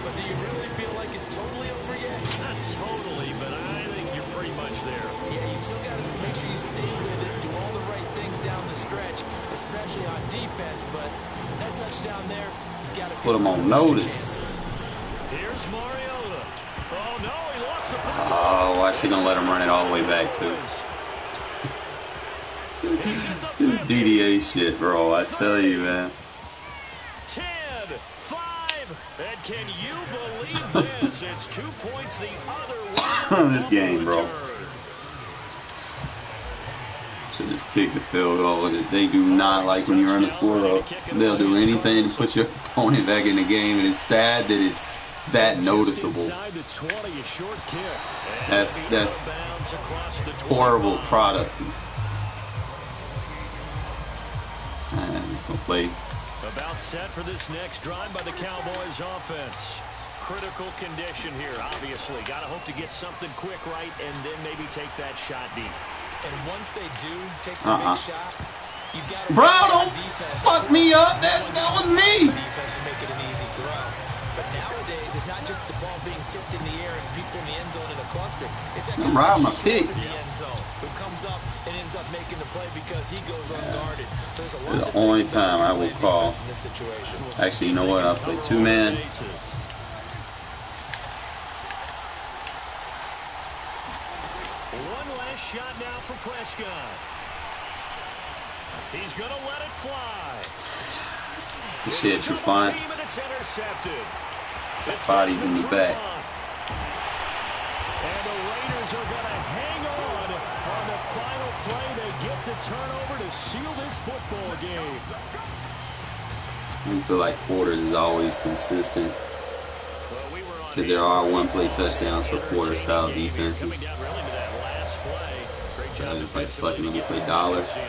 But do you really feel like it's totally over yet? Not totally, but I think you're pretty much there. Yeah, you still got to make sure you stay with it, do all the right things down the stretch, especially on defense. But that touchdown there, you got to Put him on notice. Here's Mariota. Oh, no, he lost the football. Oh, watch, they gonna let him run it all the way back too. This DDA shit, bro. I tell you, man. 10, 5, and can you believe this? It's 2 points the other way. This game, bro. Should just kick the field goal. They do not like when you run the score up. They'll do anything to put your opponent back in the game, and it's sad that it's that noticeable. That's horrible product. I'm just gonna play. About set for this next drive by the Cowboys offense. Critical condition here, obviously. Got to hope to get something quick right and then maybe take that shot deep. And once they do take the big shot, you got to bro, don't fuck me up. That was me. Defense and make it an easy throw. But nowadays, it's not just the ball being tipped in the air and people in the end zone in a cluster. It's that I'm riding my pick. in the end zone who comes up and ends up making the play because he goes unguarded. So there's a lot the only time I will call. in this situation. Actually, you know what? I'll play 2-man. One last shot now for Prescott. He's going to let it fly. Good shit, Trufant. Body's in the back. And the Raiders are going to hang on the final play. They get the turnover to seal this football game. I feel like quarters is always consistent because there are one-play touchdowns for quarter-style defenses. So I just like fucking let me play dollars. And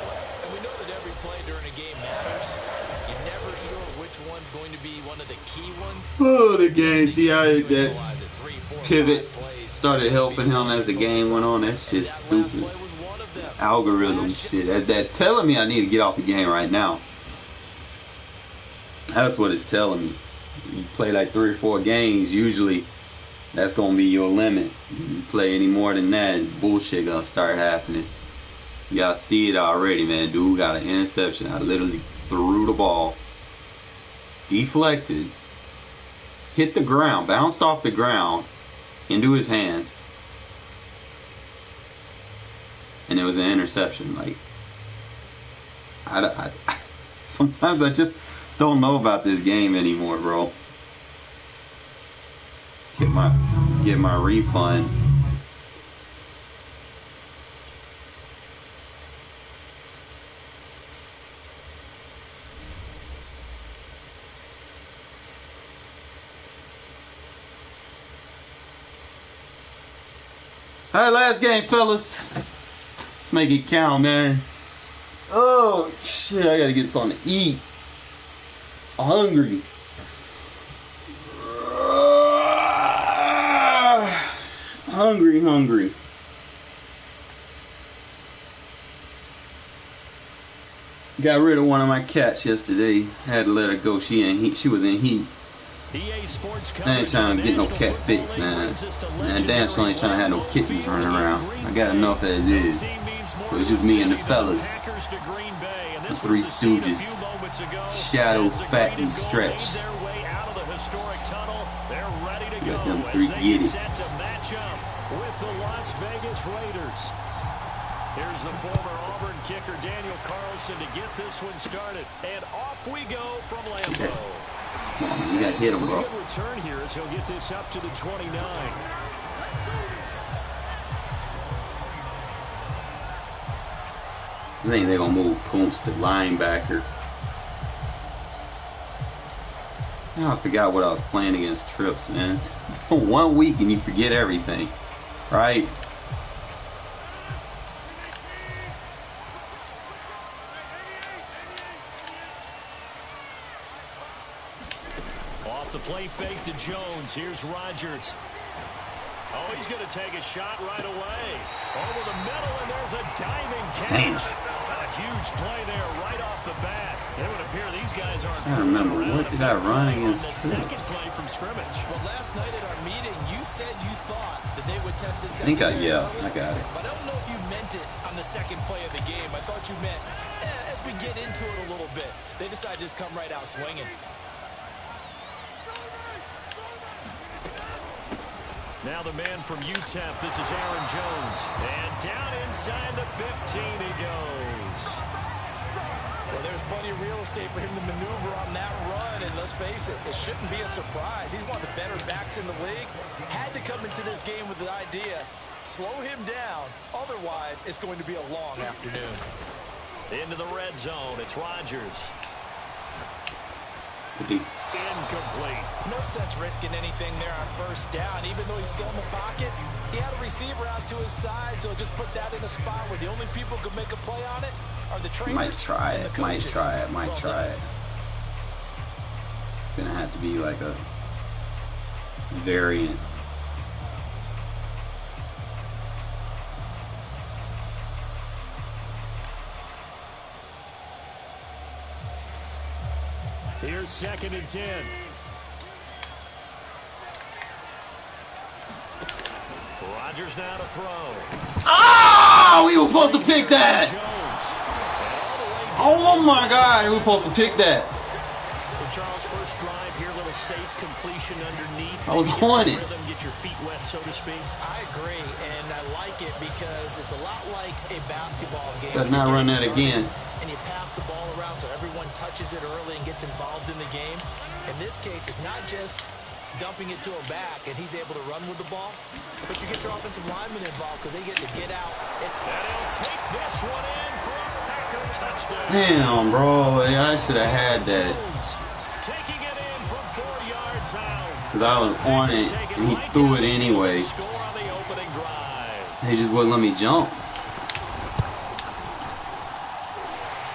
we know that every play during a game matters. You're never sure which one's going to be one of the key ones. Oh, the game. See how that pivot started helping him as the game went on? That shit's stupid. algorithm shit. That telling me I need to get off the game right now. That's what it's telling me. You play like 3 or 4 games, usually that's gonna be your limit. You play any more than that, bullshit gonna start happening. Y'all see it already, man. Dude got an interception. I literally threw the ball, deflected, hit the ground, bounced off the ground into his hands, and it was an interception. Like, I sometimes I just don't know about this game anymore, bro. Get my refund. All right, last game, fellas. Let's make it count, man. Oh shit, I gotta get something to eat. I'm hungry. Hungry. Got rid of one of my cats yesterday. Had to let her go. She was in heat. I ain't trying to get no cat fix, man. And damn sure ain't trying to have no kittens running around. I got enough as is. So it's just me and the fellas. The Three Stooges. Shadow, Fat, and Stretch. Got them three get it. With the Las Vegas Raiders. Here's the former Auburn kicker Daniel Carlson to get this one started. And off we go from Lambeau. Come on, man, you gotta hit him, bro. Good return here as he'll get this up to the 29. I think they're gonna move Pooms to linebacker. Now I forgot what I was playing against Trips, man. 1 week and you forget everything, right? Off the play fake to Jones. Here's Rodgers. Oh, he's going to take a shot right away. Over the middle, and there's a diving catch. A huge play there right off the bat. It would appear these guys aren't. I remember, what did I run against Trips? Second Trips? play from scrimmage. Well, last night at our meeting, you said you thought that they would test this. I think I got it. But I don't know if you meant it on the second play of the game. I thought you meant, as we get into it a little bit, they decide to just come right out swinging. Now the man from UTEP, this is Aaron Jones. And down inside the 15 he goes. Well, there's plenty of real estate for him to maneuver on that run. And let's face it, it shouldn't be a surprise. He's one of the better backs in the league. Had to come into this game with the idea, slow him down. Otherwise, it's going to be a long afternoon. Into the red zone, it's Rodgers. Incomplete. No sense risking anything there on first down. Even though he's still in the pocket, he had a receiver out to his side, so just put that in a spot where the only people who can make a play on it are the trainers. Might try it. It's gonna have to be like a variant. Here's 2nd and 10. Rodgers now to throw. Oh, we were supposed to pick that. Oh my God, we were supposed to pick that. Charles, first drive here, little safe completion underneath. I was on it. Get your feet wet, so to speak. I agree, and I like it because it's a lot like a basketball game. Better not run that again. And you pass the ball around so everyone touches it early and gets involved in the game. In this case, it's not just dumping it to a back and he's able to run with the ball, but you get your offensive linemen involved because they get to get out. And he'll take this one in for a Packer touchdown. Damn, bro. I should have had that. Taking it in from 4 yards out. Because I was on it and he threw it anyway. Score on the opening drive. He just wouldn't let me jump.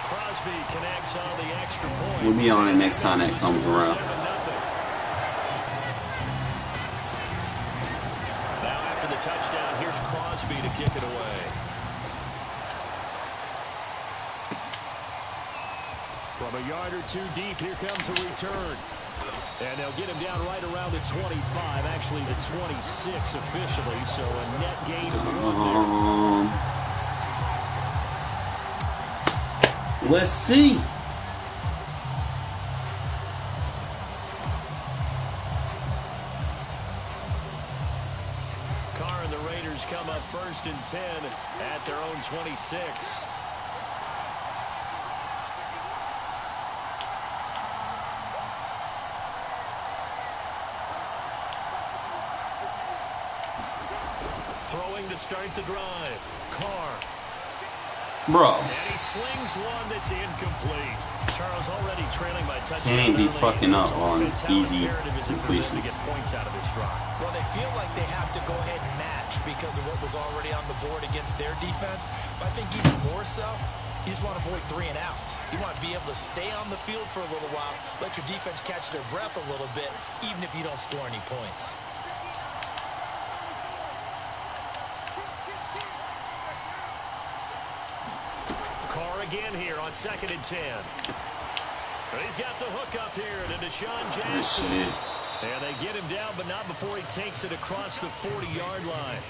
Crosby connects on the extra point. We'll be on it next time that comes around. Now after the touchdown, here's Crosby to kick it away. From a yard or two deep, here comes a return. And they'll get him down right around the 25, actually the 26 officially, so a net gain of 1 there. Let's see. Carr and the Raiders come up 1st and 10 at their own 26. Throwing to start the drive. Carr. Bro. And he slings one that's incomplete. Charles already trailing by touchdown. Can't be fucking up on easy completions. To get points out of his drive. Well, they feel like they have to go ahead and match because of what was already on the board against their defense. But I think even more so, you just want to avoid 3 and outs. You want to be able to stay on the field for a little while, let your defense catch their breath a little bit, even if you don't score any points. Again here on 2nd and 10. But he's got the hook up here to Deshaun Jackson. And they get him down, but not before he takes it across the 40-yard line.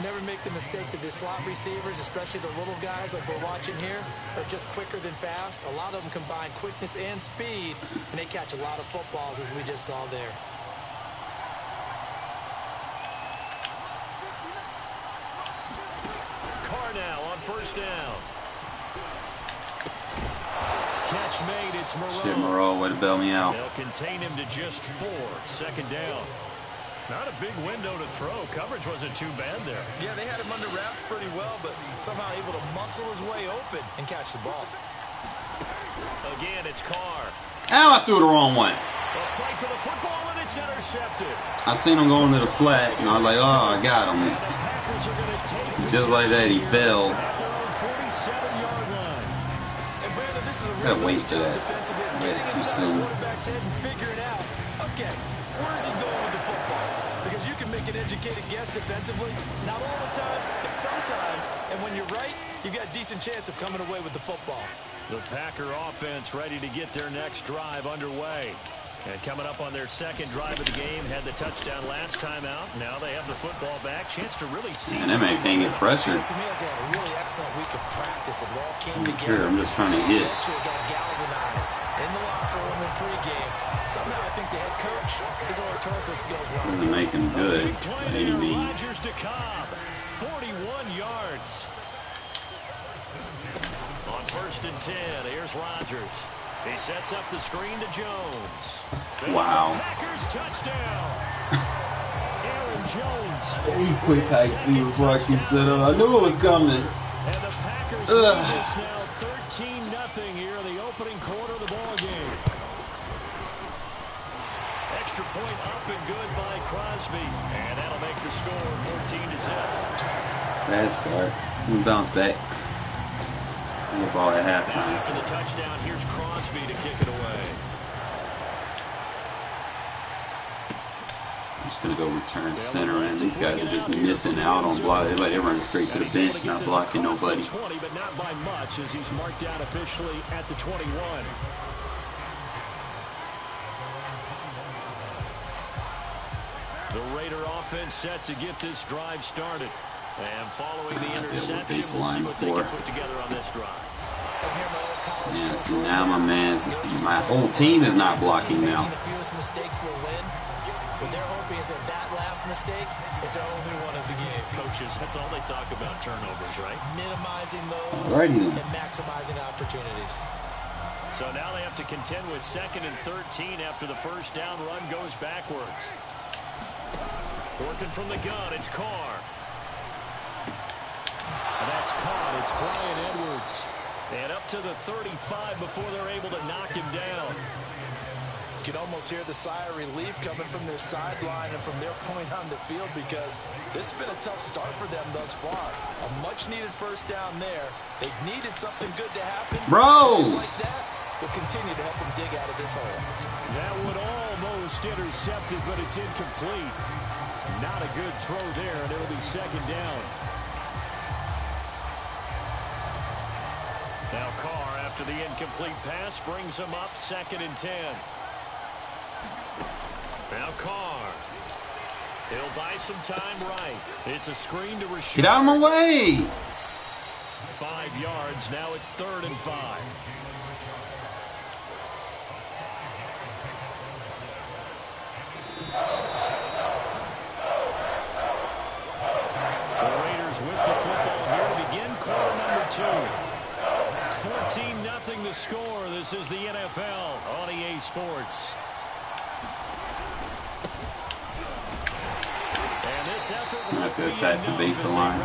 Never make the mistake that the slot receivers, especially the little guys like we're watching here, are just quicker than fast. A lot of them combine quickness and speed, and they catch a lot of footballs, as we just saw there. Now on 1st down. Catch made. It's Moreau. Shit, Moreau, way to bail me out. They'll contain him to just 4. 2nd down. Not a big window to throw. Coverage wasn't too bad there. Yeah, they had him under wraps pretty well, but somehow able to muscle his way open and catch the ball. Again, it's Carr. Ow, I threw the wrong one. A fight for the football, and it's intercepted. I seen him going to the flat, and I was like, oh, I got him. Just like that, he fell. Gotta wait for that. I read it too soon. Okay, where's he going with the football? Because you can make an educated guess defensively. Not all the time, but sometimes. And when you're right, you've got a decent chance of coming away with the football. The Packer offense ready to get their next drive underway. And coming up on their 2nd drive of the game, had the touchdown last time out. Now they have the football back. Chance to really see. Man, that man can't get pressured. To me, they had a really excellent week of practice. It all came together. I'm just trying to hit. Got galvanized in the locker room in pregame. Somehow I think the head coach, his oratorical skills were I'm gonna make him good. Any means. Rodgers to Cobb, 41 yards. On 1st and 10, here's Rodgers. He sets up the screen to Jones. Wow. Packers touchdown. Aaron Jones. He quick hike before I can set up. I knew it was coming. And the Packers lead this now 13-0 here in the opening quarter of the ball game. Extra point up and good by Crosby. And that'll make the score 14-0. Bad start. We bounce back. The ball at halftime. After the touchdown, here's Crosby to kick it away. I'm just gonna go return center, and these guys are just missing out on block. They let it run straight to the bench, not blocking nobody. 20, but not by much, as he's marked down officially at the 21. The Raider offense set to get this drive started. And following the interception, we'll see what they can put together on this drive. Yeah, see now my whole team is not blocking now. The fewest mistakes will win. What they're hoping is that last mistake is their only one of the game. Coaches, that's all they talk about, turnovers, right? Minimizing those and maximizing opportunities. So now they have to contend with 2nd and 13 after the 1st down run goes backwards. Working from the gun, it's Carr. And that's caught. It's Bryan Edwards. And up to the 35 before they're able to knock him down. You can almost hear the sigh of relief coming from their sideline and from their point on the field, because this has been a tough start for them thus far. A much-needed 1st down there. They've needed something good to happen. Bro! Like that will continue to help them dig out of this hole. That would almost intercept it, but it's incomplete. Not a good throw there, and it'll be 2nd down. Now Carr after the incomplete pass brings him up 2nd and 10. Now Carr. He'll buy some time right. It's a screen to Rashard. Get out of my way! 5 yards. Now it's 3rd and 5. The Raiders with the football here to begin quarter number 2. 14-0 the score. This is the NFL on EA Sports. And this effort I have to attack the baseline.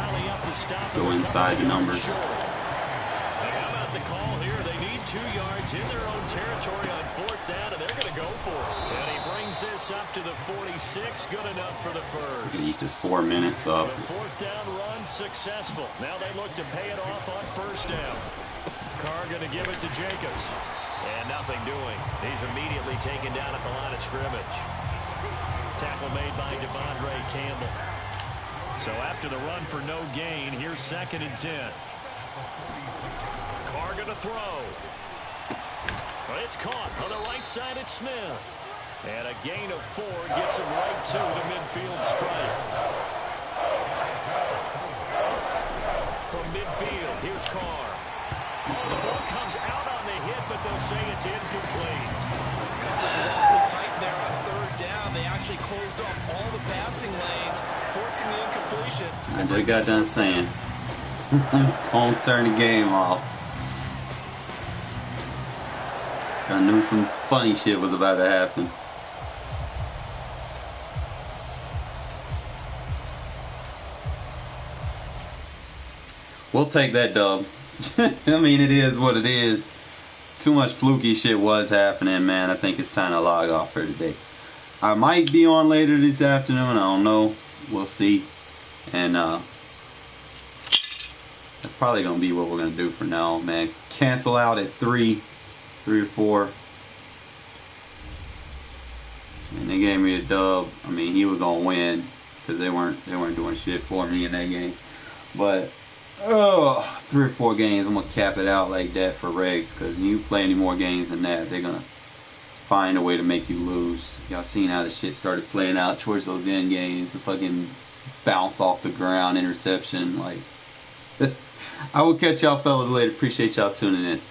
Go inside the numbers. How about the call here? They need 2 yards in their own territory on 4th down, and they're going to go for it. And he brings this up to the 46. Good enough for the first. Eat this 4 minutes up. The 4th down run successful. Now they look to pay it off on 1st down. Carr going to give it to Jacobs. And nothing doing. He's immediately taken down at the line of scrimmage. Tackle made by Devondre Campbell. So after the run for no gain, here's 2nd and 10. Carr going to throw. It's caught on the right side at Smith. And a gain of 4 gets him right to the midfield stripe. From midfield, here's Carr. The ball comes out on the hit, but they'll say it's incomplete. Coverage is awfully tight there on 3rd down. They actually closed off all the passing lanes, forcing the incompletion. I just got done saying. Don't turn the game off. I knew some funny shit was about to happen. We'll take that dub. I mean, it is what it is. Too much fluky shit was happening, man. I think it's time to log off for today. I might be on later this afternoon. I don't know. We'll see. And that's probably going to be what we're going to do for now, man. Cancel out at 3 or 4. And they gave me a dub. I mean, he was going to win because they weren't doing shit for me in that game. But 3 or 4 games, I'm going to cap it out like that for regs, because you play any more games than that, they're going to find a way to make you lose. Y'all seen how the shit started playing out towards those end games, the fucking bounce off the ground, interception. Like, I will catch y'all fellas later. Appreciate y'all tuning in.